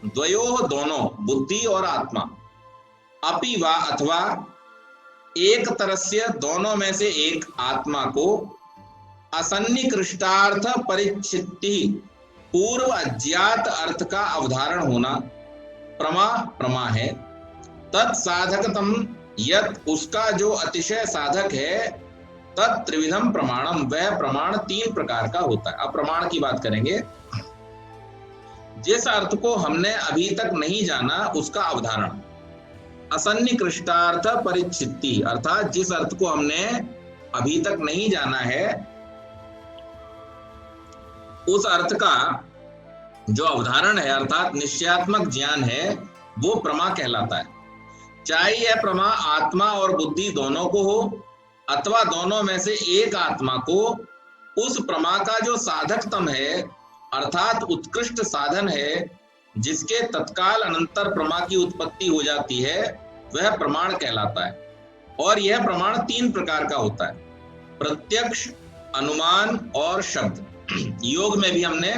द्वयोः दोनों, बुद्धि और आत्मा, अपि वा अथवा एक तरस्य दोनों में से एक आत्मा को असन्निकृष्टार्थ परिच्छित्ति पूर्व अज्ञात अर्थ का अवधारण होना प्रमा है। तत्साधकतम यत उसका जो अतिशय साधक है, तत् त्रिविधम प्रमाणम वह प्रमाण तीन प्रकार का होता है। अब प्रमाण की बात करेंगे। जिस अर्थ को हमने अभी तक नहीं जाना उसका अवधारण, असन्निकृष्टार्थ परिच्छित्ति अर्थात जिस अर्थ को हमने अभी तक नहीं जाना है उस अर्थ का जो अवधारण है अर्थात निश्चयात्मक ज्ञान है वो प्रमा कहलाता है। चाहे यह प्रमा आत्मा और बुद्धि दोनों को हो अथवा दोनों में से एक आत्मा को, उस प्रमा का जो साधकतम है अर्थात उत्कृष्ट साधन है जिसके तत्काल अनंतर प्रमा की उत्पत्ति हो जाती है, वह प्रमाण कहलाता है। और यह प्रमाण 3 प्रकार का होता है, प्रत्यक्ष, अनुमान और शब्द। योग में भी हमने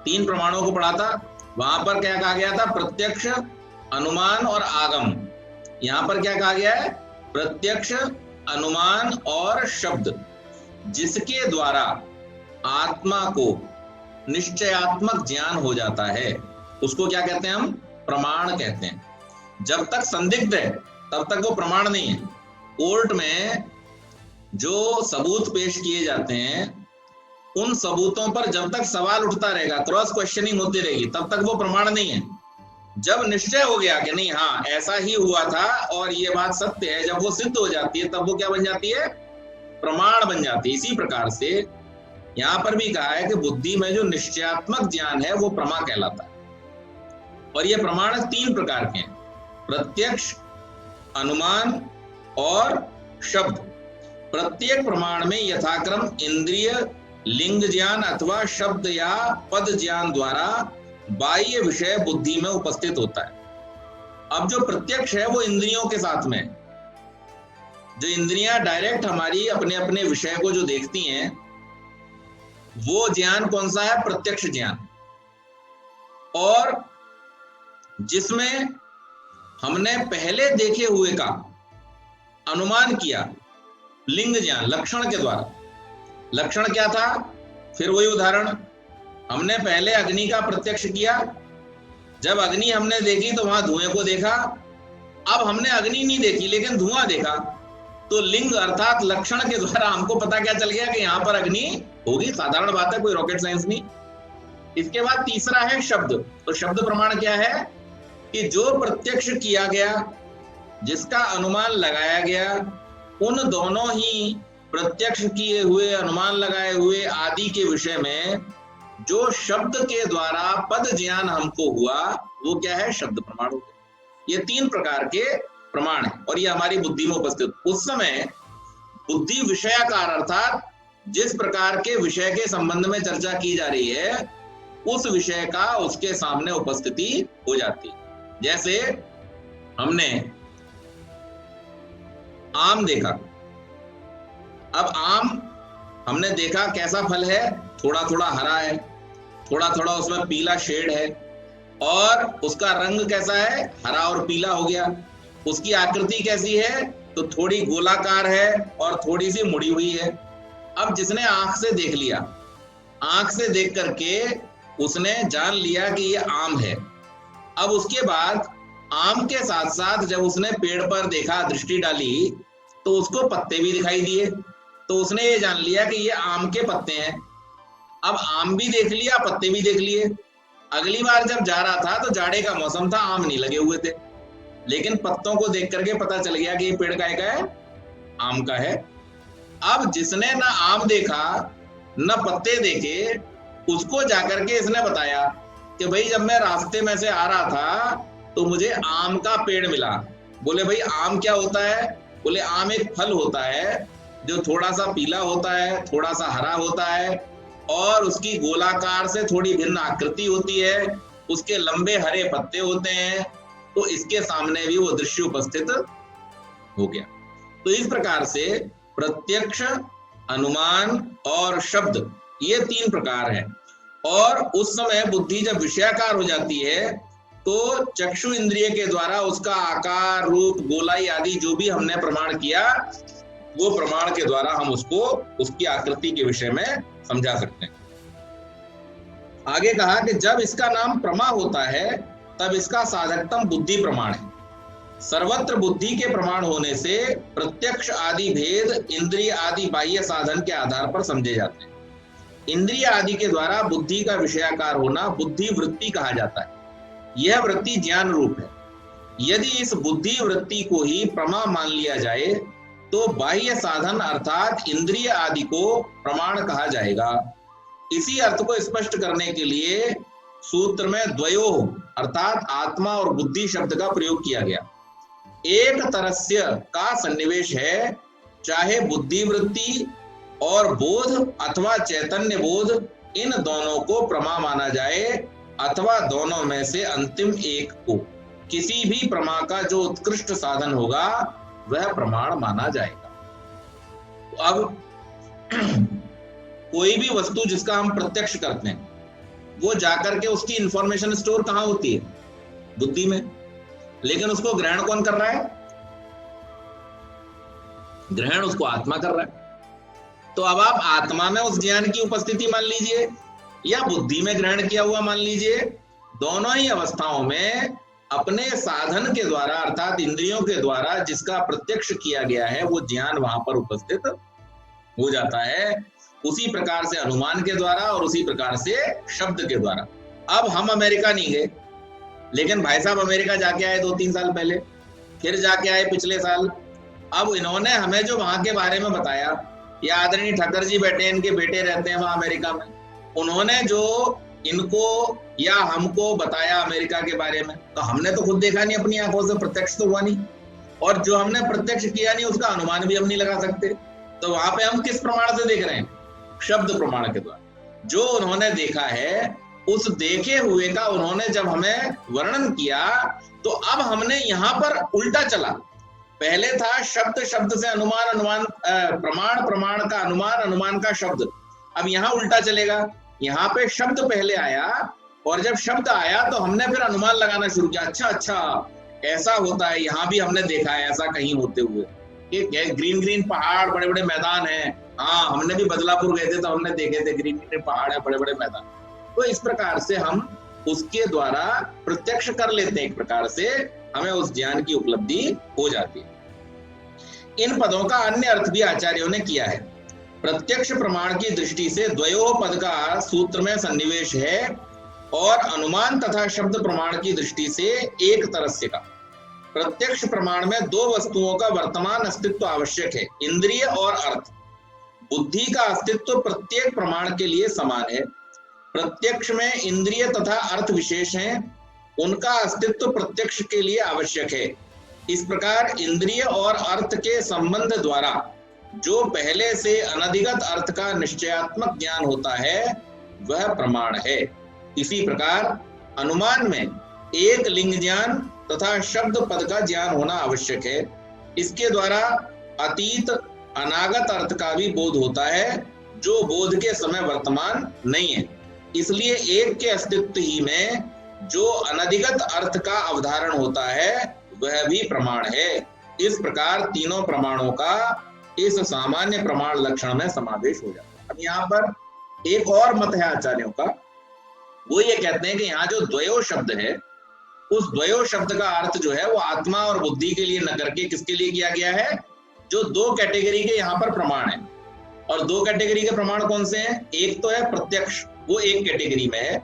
3 प्रमाणों को पढ़ा था। वहां पर क्या कहा गया था? प्रत्यक्ष, अनुमान और आगम। यहां पर क्या कहा गया है? प्रत्यक्ष, अनुमान और शब्द, जिसके द्वारा आत्मा को निश्चयात्मक ज्ञान हो जाता है, उसको क्या कहते हैं हम? प्रमाण कहते हैं। जब तक संदिग्ध है तब तक वो प्रमाण नहीं है। कोर्ट में जो सबूत पेश किए जाते हैं, उन सबूतों पर जब तक सवाल उठता रहेगा, क्रॉस क्वेश्चनिंग होती रहेगी, तब तक वो प्रमाण नहीं है। जब निश्चय हो गया कि नहीं, हाँ ऐसा ही हुआ था और ये बात सत्य है, जब वो सिद्ध हो जाती है तब वो क्या बन जाती है? प्रमाण बन जाती है। इसी प्रकार से यहां पर भी कहा है कि बुद्धि में जो निश्चयात्मक ज्ञान है वो प्रमा कहलाता है। और ये प्रमाण 3 प्रकार के हैं, प्रत्यक्ष, अनुमान और शब्द। प्रत्येक प्रमाण में यथाक्रम इंद्रिय, लिंग ज्ञान अथवा शब्द या पद ज्ञान द्वारा बाह्य विषय बुद्धि में उपस्थित होता है। अब जो प्रत्यक्ष है वो इंद्रियों के साथ में, जो इंद्रियां डायरेक्ट हमारी अपने अपने विषय को जो देखती हैं, वो ज्ञान कौन सा है? प्रत्यक्ष ज्ञान। और जिसमें हमने पहले देखे हुए का अनुमान किया, लिंग ज्ञान, लक्षण के द्वारा। लक्षण क्या था? फिर वही उदाहरण, हमने पहले अग्नि का प्रत्यक्ष किया, जब अग्नि हमने देखी तो वहां धुएं को देखा। अब हमने अग्नि नहीं देखी लेकिन धुआं देखा, तो लिंग अर्थात लक्षण के द्वारा हमको पता क्या चल गया कि यहां पर अग्नि होगी। साधारण बात है, कोई रॉकेट साइंस नहीं। इसके बाद तीसरा है शब्द। तो शब्द प्रमाण क्या है? कि जो प्रत्यक्ष किया गया, जिसका अनुमान लगाया गया, उन दोनों ही प्रत्यक्ष किए हुए, अनुमान लगाए हुए आदि के विषय में जो शब्द के द्वारा पद ज्ञान हमको हुआ, वो क्या है? शब्द प्रमाण हो गया। ये 3 प्रकार के प्रमाण है और ये हमारी बुद्धि में उपस्थित। उस समय बुद्धि विषयाकार, अर्थात जिस प्रकार के विषय के संबंध में चर्चा की जा रही है, उस विषय का उसके सामने उपस्थिति हो जाती है। जैसे हमने आम देखा। अब आम हमने देखा कैसा फल है? थोड़ा थोड़ा हरा है, थोड़ा थोड़ा उसमें पीला शेड है, और उसका रंग कैसा है? हरा और पीला हो गया। उसकी आकृति कैसी है? तो थोड़ी गोलाकार है और थोड़ी सी मुड़ी हुई है। अब जिसने आंख से देख लिया, आंख से देख करके उसने जान लिया कि ये आम है। अब उसके बाद आम के साथ साथ जब उसने पेड़ पर देखा, दृष्टि डाली, तो उसको पत्ते भी दिखाई दिए, तो उसने ये जान लिया कि ये आम के पत्ते हैं। अब आम भी देख लिया, पत्ते भी देख लिए। अगली बार जब जा रहा था तो जाड़े का मौसम था, आम नहीं लगे हुए थे, लेकिन पत्तों को देख करके पता चल गया कि ये पेड़ का है, आम का है। अब जिसने ना आम देखा न पत्ते देखे, उसको जाकर के इसने बताया कि भाई जब मैं रास्ते में से आ रहा था तो मुझे आम का पेड़ मिला। बोले भाई आम क्या होता है? बोले आम एक फल होता है जो थोड़ा सा पीला होता है, थोड़ा सा हरा होता है, और उसकी गोलाकार से थोड़ी भिन्न आकृति होती है, उसके लंबे हरे पत्ते होते हैं। तो इसके सामने भी वो दृश्य उपस्थित हो गया। तो इस प्रकार से प्रत्यक्ष, अनुमान और शब्द, ये 3 प्रकार हैं। और उस समय बुद्धि जब विषयाकार हो जाती है तो चक्षु इंद्रिय के द्वारा उसका आकार, रूप, गोलाई आदि जो भी हमने प्रमाण किया, वो प्रमाण के द्वारा हम उसको उसकी आकृति के विषय में समझा सकते हैं। आगे कहा कि जब इसका नाम प्रमा होता है तब इसका साधकतम बुद्धि प्रमाण है। सर्वत्र बुद्धि के प्रमाण होने से प्रत्यक्ष आदि भेद इंद्रिय आदि बाह्य साधन के आधार पर समझे जाते हैं। इंद्रिय आदि के द्वारा बुद्धि का विषयाकार होना बुद्धि वृत्ति कहा जाता है। यह वृत्ति ज्ञान रूप है। यदि इस बुद्धि वृत्ति को ही प्रमा मान लिया जाए तो बाह्य साधन अर्थात इंद्रिय आदि को प्रमाण कहा जाएगा। इसी अर्थ को स्पष्ट करने के लिए सूत्र में द्वयो अर्थात आत्मा और बुद्धि शब्द का प्रयोग किया गया। एक तरस्य का सन्निवेश है, चाहे बुद्धि वृत्ति और बोध अथवा चैतन्य बोध, इन दोनों को प्रमा माना जाए अथवा दोनों में से अंतिम एक को। किसी भी प्रमा का जो उत्कृष्ट साधन होगा वह प्रमाण माना जाएगा। तो अब कोई भी वस्तु जिसका हम प्रत्यक्ष करते हैं, वो जाकर के उसकी इंफॉर्मेशन स्टोर कहां होती है? बुद्धि में। लेकिन उसको ग्रहण कौन कर रहा है? ग्रहण उसको आत्मा कर रहा है। तो अब आप आत्मा में उस ज्ञान की उपस्थिति मान लीजिए या बुद्धि में ग्रहण किया हुआ मान लीजिए, दोनों ही अवस्थाओं में अपने साधन के द्वारा अर्थात इंद्रियों के द्वारा जिसका प्रत्यक्ष किया गया है वो ज्ञान वहां पर उपस्थित हो जाता है, उसी प्रकार से अनुमान के द्वारा और उसी प्रकार से शब्द के द्वारा। अब हम अमेरिका नहीं गए, लेकिन भाई साहब अमेरिका जाके आए 2-3 साल पहले, फिर जाके आए पिछले साल। अब इन्होंने हमें जो वहां के बारे में बताया, या आदरणीय ठक्कर जी बैठे, इनके बेटे रहते हैं वहां अमेरिका में, उन्होंने जो इनको या हमको बताया अमेरिका के बारे में, तो हमने तो खुद देखा नहीं अपनी आंखों से, प्रत्यक्ष तो हुआ नहीं, और जो हमने प्रत्यक्ष किया नहीं उसका अनुमान भी हम नहीं लगा सकते। तो वहां पे हम किस प्रमाण से देख रहे हैं? शब्द प्रमाण के द्वारा। जो उन्होंने देखा है उस देखे हुए का उन्होंने जब हमें वर्णन किया, तो अब हमने यहाँ पर उल्टा चला। पहले था शब्द, शब्द से अनुमान, अनुमान प्रमाण, प्रमाण का अनुमान, अनुमान का शब्द। अब यहाँ उल्टा चलेगा, यहाँ पे शब्द पहले आया, और जब शब्द आया तो हमने फिर अनुमान लगाना शुरू किया। अच्छा अच्छा ऐसा होता है, यहाँ भी हमने देखा है ऐसा कहीं होते हुए, कि ग्रीन ग्रीन पहाड़, बड़े बड़े मैदान हैं। हाँ, हमने भी बदलापुर गए थे तो हमने देखे थे ग्रीन ग्रीन पहाड़ है, बड़े बड़े मैदान। तो इस प्रकार से हम उसके द्वारा प्रत्यक्ष कर लेते हैं, एक प्रकार से हमें उस ज्ञान की उपलब्धि हो जाती है। इन पदों का अन्य अर्थ भी आचार्यों ने किया है। प्रत्यक्ष प्रमाण की दृष्टि से द्वयोः पद का सूत्र में सन्निवेश है, और अनुमान तथा शब्द प्रमाण की दृष्टि से एक तरस्य का। प्रत्यक्ष प्रमाण में दो वस्तुओं का वर्तमान अस्तित्व आवश्यक है, इंद्रिय और अर्थ। बुद्धि का अस्तित्व प्रत्येक प्रमाण के लिए समान है। प्रत्यक्ष में इंद्रिय तथा अर्थ विशेष हैं, उनका अस्तित्व प्रत्यक्ष के लिए आवश्यक है। इस प्रकार इंद्रिय और अर्थ के संबंध द्वारा जो पहले से अनधिगत अर्थ का निश्चयात्मक ज्ञान होता है वह प्रमाण है। इसी प्रकार अनुमान में एक लिंग ज्ञान तथा शब्द पद का ज्ञान होना आवश्यक है। इसके द्वारा अतीत अनागत अर्थ का भी बोध होता है, जो बोध के समय वर्तमान नहीं है। इसलिए एक के अस्तित्व ही में जो अनधिगत अर्थ का अवधारण होता है वह भी प्रमाण है। इस प्रकार तीनों प्रमाणों का इस सामान्य प्रमाण लक्षण में समावेश हो जाता है। अब यहाँ पर एक और मत है आचार्यों का, वो ये कहते हैं कि यहाँ जो द्वयो शब्द है, उस द्वयो शब्द का अर्थ जो है वो आत्मा और बुद्धि के लिए न करके किसके लिए किया गया है? जो दो कैटेगरी के यहाँ पर प्रमाण है। और दो कैटेगरी के प्रमाण कौन से हैं? एक तो है प्रत्यक्ष, वो एक कैटेगरी में है,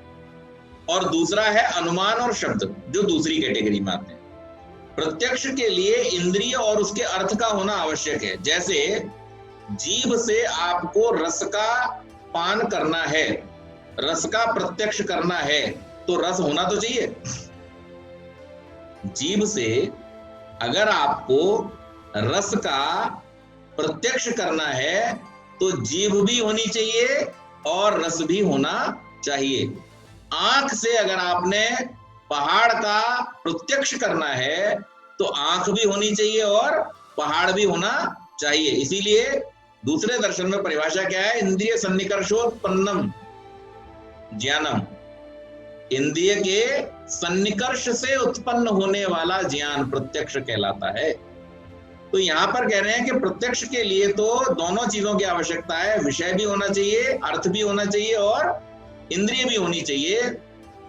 और दूसरा है अनुमान और शब्द, जो दूसरी कैटेगरी में आते हैं। प्रत्यक्ष के लिए इंद्रिय और उसके अर्थ का होना आवश्यक है। जैसे जीभ से आपको रस का पान करना है, रस का प्रत्यक्ष करना है, तो रस होना तो चाहिए। जीभ से अगर आपको रस का प्रत्यक्ष करना है तो जीभ भी होनी चाहिए और रस भी होना चाहिए। आंख से अगर आपने पहाड़ का प्रत्यक्ष करना है तो आंख भी होनी चाहिए और पहाड़ भी होना चाहिए। इसीलिए दूसरे दर्शन में परिभाषा क्या है? इंद्रिय सन्निकर्षोत्पन्नम ज्ञानम, इंद्रिय के सन्निकर्ष से उत्पन्न होने वाला ज्ञान प्रत्यक्ष कहलाता है। तो यहाँ पर कह रहे हैं कि प्रत्यक्ष के लिए तो दोनों चीजों की आवश्यकता है, विषय भी होना चाहिए, अर्थ भी होना चाहिए और इंद्रिय भी होनी चाहिए।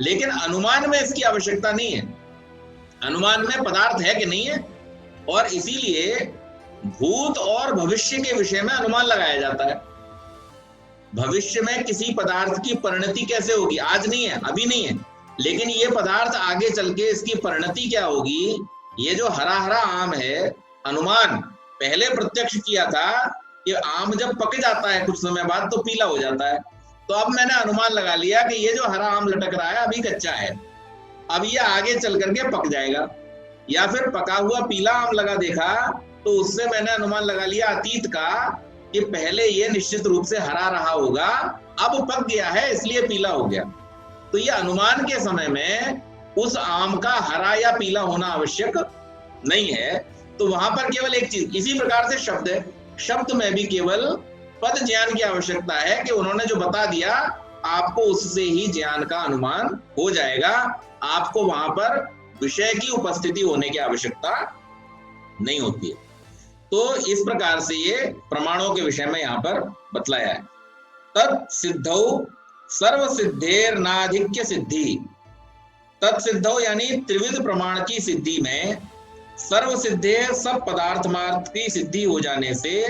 लेकिन अनुमान में इसकी आवश्यकता नहीं है। अनुमान में पदार्थ है कि नहीं है, और इसीलिए भूत और भविष्य के विषय में अनुमान लगाया जाता है। भविष्य में किसी पदार्थ की परिणति कैसे होगी, आज नहीं है, अभी नहीं है, लेकिन ये पदार्थ आगे चल के इसकी परिणति क्या होगी। ये जो हरा हरा आम है, अनुमान पहले प्रत्यक्ष किया था कि आम जब पक जाता है कुछ समय बाद तो पीला हो जाता है। तो अब मैंने अनुमान लगा लिया कि ये जो हरा आम लटक रहा है अभी कच्चा है, अब ये आगे चल करके पक जाएगा। या फिर पका हुआ पीला आम लगा देखा तो उससे मैंने अनुमान लगा लिया अतीत का कि पहले ये निश्चित रूप से हरा रहा होगा, अब पक गया है इसलिए पीला हो गया। तो ये अनुमान के समय में उस आम का हरा या पीला होना आवश्यक नहीं है। तो वहां पर केवल एक चीज, इसी प्रकार से शब्द है, शब्द में भी केवल पद ज्ञान की आवश्यकता है कि उन्होंने जो बता दिया आपको उससे ही ज्ञान का अनुमान हो जाएगा, आपको वहां पर विषय की उपस्थिति होने की आवश्यकता नहीं होती है। तो इस प्रकार से ये प्रमाणों के विषय में यहां पर बतलाया है। तत्सिद्धौ सर्वसिद्धेर्नाधिक्य सिद्धि, तत्सिद्धौ यानी त्रिविध प्रमाण की सिद्धि में सर्वसिद्धे सब पदार्थमार्थ की सिद्धि हो जाने से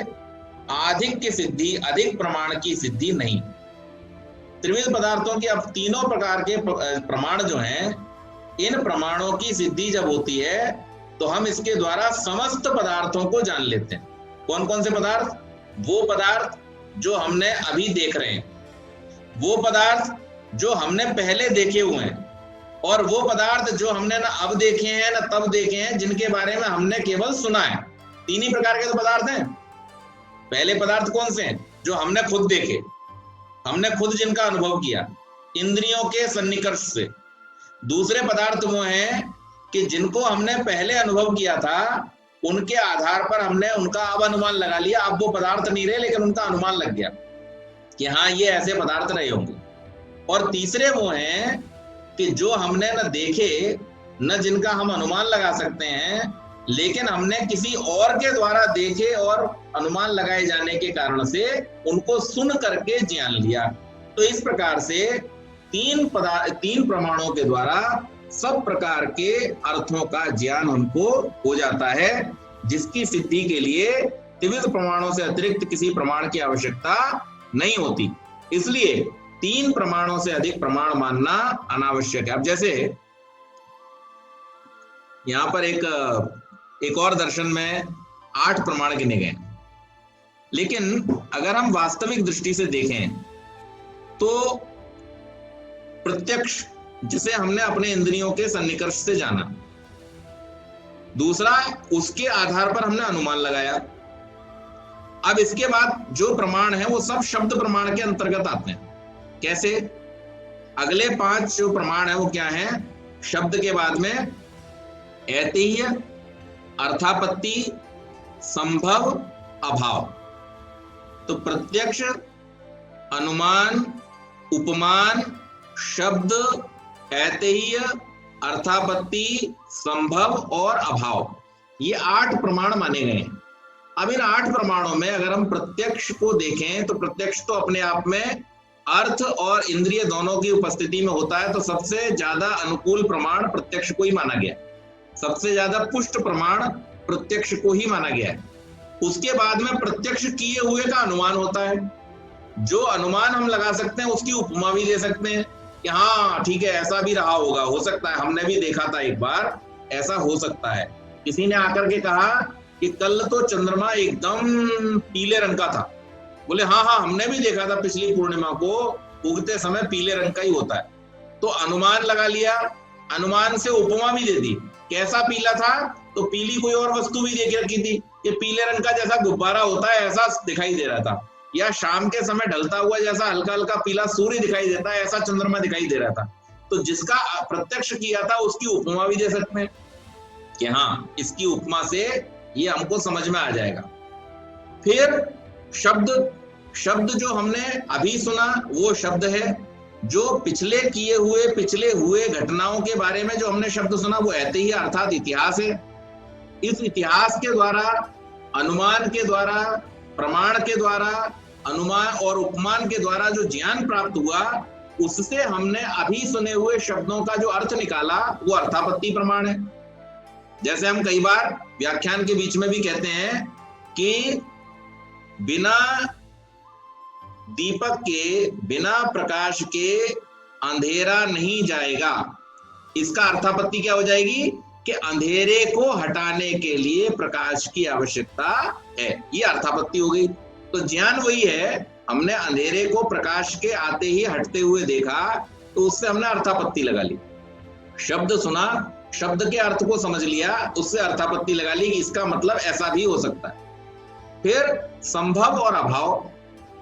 आधिक्य सिद्धि, अधिक प्रमाण की सिद्धि नहीं। त्रिविध पदार्थों की अब तीनों प्रकार के प्रमाण जो हैं, इन प्रमाणों की सिद्धि जब होती है तो हम इसके द्वारा समस्त पदार्थों को जान लेते हैं। कौन कौन से पदार्थ? वो पदार्थ जो हमने अभी देख रहे हैं, वो पदार्थ जो हमने पहले देखे हुए हैं, और वो पदार्थ जो हमने ना अब देखे हैं ना तब देखे हैं, जिनके बारे में हमने केवल सुना है। तीन ही प्रकार के तो पदार्थ हैं। पहले पदार्थ कौन से हैं? जो हमने खुद देखे, हमने खुद जिनका अनुभव किया इंद्रियों के सन्निकर्ष से। दूसरे पदार्थ वो हैं कि जिनको हमने पहले अनुभव किया था, उनके आधार पर हमने उनका अब अनुमान लगा लिया। अब वो पदार्थ नहीं रहे लेकिन उनका अनुमान लग गया कि हाँ ये ऐसे पदार्थ रहे होंगे। और तीसरे वो हैं कि जो हमने न देखे न जिनका हम अनुमान लगा सकते हैं, लेकिन हमने किसी और के द्वारा देखे और अनुमान लगाए जाने के कारण से उनको सुन करके जान लिया। तो इस प्रकार से तीन प्रमाणों के द्वारा सब प्रकार के अर्थों का ज्ञान हमको हो जाता है, जिसकी सिद्धि के लिए त्रिविध प्रमाणों से अतिरिक्त किसी प्रमाण की आवश्यकता नहीं होती। इसलिए तीन प्रमाणों से अधिक प्रमाण मानना अनावश्यक है। अब जैसे यहां पर एक और दर्शन में 8 प्रमाण गिने गए, लेकिन अगर हम वास्तविक दृष्टि से देखें तो प्रत्यक्ष, जिसे हमने अपने इंद्रियों के सन्निकर्ष से जाना, दूसरा उसके आधार पर हमने अनुमान लगाया। अब इसके बाद जो प्रमाण है वो सब शब्द प्रमाण के अंतर्गत आते हैं। कैसे? अगले 5 जो प्रमाण है वो क्या है? शब्द के बाद में ऐतिह्य, अर्थापत्ति, संभव, अभाव। तो प्रत्यक्ष, अनुमान, उपमान, शब्द, ऐतिह्य, अर्थापत्ति, संभव और अभाव, ये 8 प्रमाण माने गए हैं। अब इन 8 प्रमाणों में अगर हम प्रत्यक्ष को देखें तो प्रत्यक्ष तो अपने आप में अर्थ और इंद्रिय दोनों की उपस्थिति में होता है, तो सबसे ज्यादा अनुकूल प्रमाण प्रत्यक्ष को ही माना गया, सबसे ज्यादा पुष्ट प्रमाण प्रत्यक्ष को ही माना गया है। उसके बाद में प्रत्यक्ष किए हुए का अनुमान होता है। जो अनुमान हम लगा सकते हैं उसकी उपमा भी दे सकते हैं कि हाँ ठीक है ऐसा भी रहा होगा, हो सकता है, हमने भी देखा था एक बार, ऐसा हो सकता है। किसी ने आकर के कहा कि कल तो चंद्रमा एकदम पीले रंग का था। बोले हाँ हाँ हमने भी देखा था, पिछली पूर्णिमा को उगते समय पीले रंग का ही होता है। तो अनुमान लगा लिया, अनुमान से उपमा भी दे दी। कैसा पीला था? तो पीली कोई और वस्तु भी देख रखी थी, ये पीले रंग का जैसा गुब्बारा होता है ऐसा दिखाई दे रहा था, या शाम के समय ढलता हुआ जैसा हल्का हल्का पीला सूर्य दिखाई देता है ऐसा चंद्रमा दिखाई दे रहा था। तो जिसका प्रत्यक्ष किया था उसकी उपमा भी दे सकते हैं कि हाँ इसकी उपमा से ये हमको समझ में आ जाएगा। फिर शब्द जो हमने अभी सुना वो शब्द है। जो पिछले हुए घटनाओं के बारे में जो हमने शब्द सुना वो ऐतिह्य अर्थात इतिहास है। इस इतिहास के द्वारा, अनुमान के द्वारा, प्रमाण के द्वारा, अनुमान और उपमान के द्वारा जो ज्ञान प्राप्त हुआ, उससे हमने अभी सुने हुए शब्दों का जो अर्थ निकाला वो अर्थापत्ति प्रमाण है। जैसे हम कई बार व्याख्यान के बीच में भी कहते हैं कि बिना दीपक के, बिना प्रकाश के अंधेरा नहीं जाएगा। इसका अर्थापत्ति क्या हो जाएगी कि अंधेरे को हटाने के लिए प्रकाश की आवश्यकता है, ये अर्थापत्ति हो गई। तो ज्ञान वही है, हमने अंधेरे को प्रकाश के आते ही हटते हुए देखा तो उससे हमने अर्थापत्ति लगा ली। शब्द सुना, शब्द के अर्थ को समझ लिया, उससे अर्थापत्ति लगा ली कि इसका मतलब ऐसा भी हो सकता है। फिर संभव और अभाव,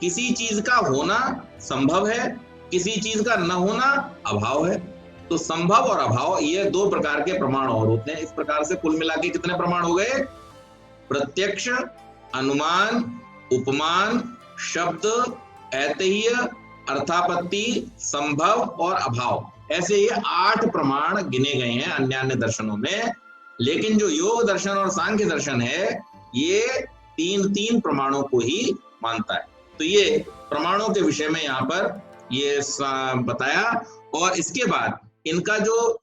किसी चीज का होना संभव है, किसी चीज का न होना अभाव है। तो संभव और अभाव ये 2 प्रकार के प्रमाण और होते हैं। इस प्रकार से कुल मिला के कितने प्रमाण हो गए? प्रत्यक्ष, अनुमान, उपमान, शब्द, ऐतिह्य, अर्थापत्ति, संभव और अभाव, ऐसे ये 8 प्रमाण गिने गए हैं अन्य अन्य दर्शनों में। लेकिन जो योग दर्शन और सांख्य दर्शन है ये 3 प्रमाणों को ही मानता है। तो ये प्रमाणों के विषय में यहाँ पर ये बताया। और इसके बाद इनका जो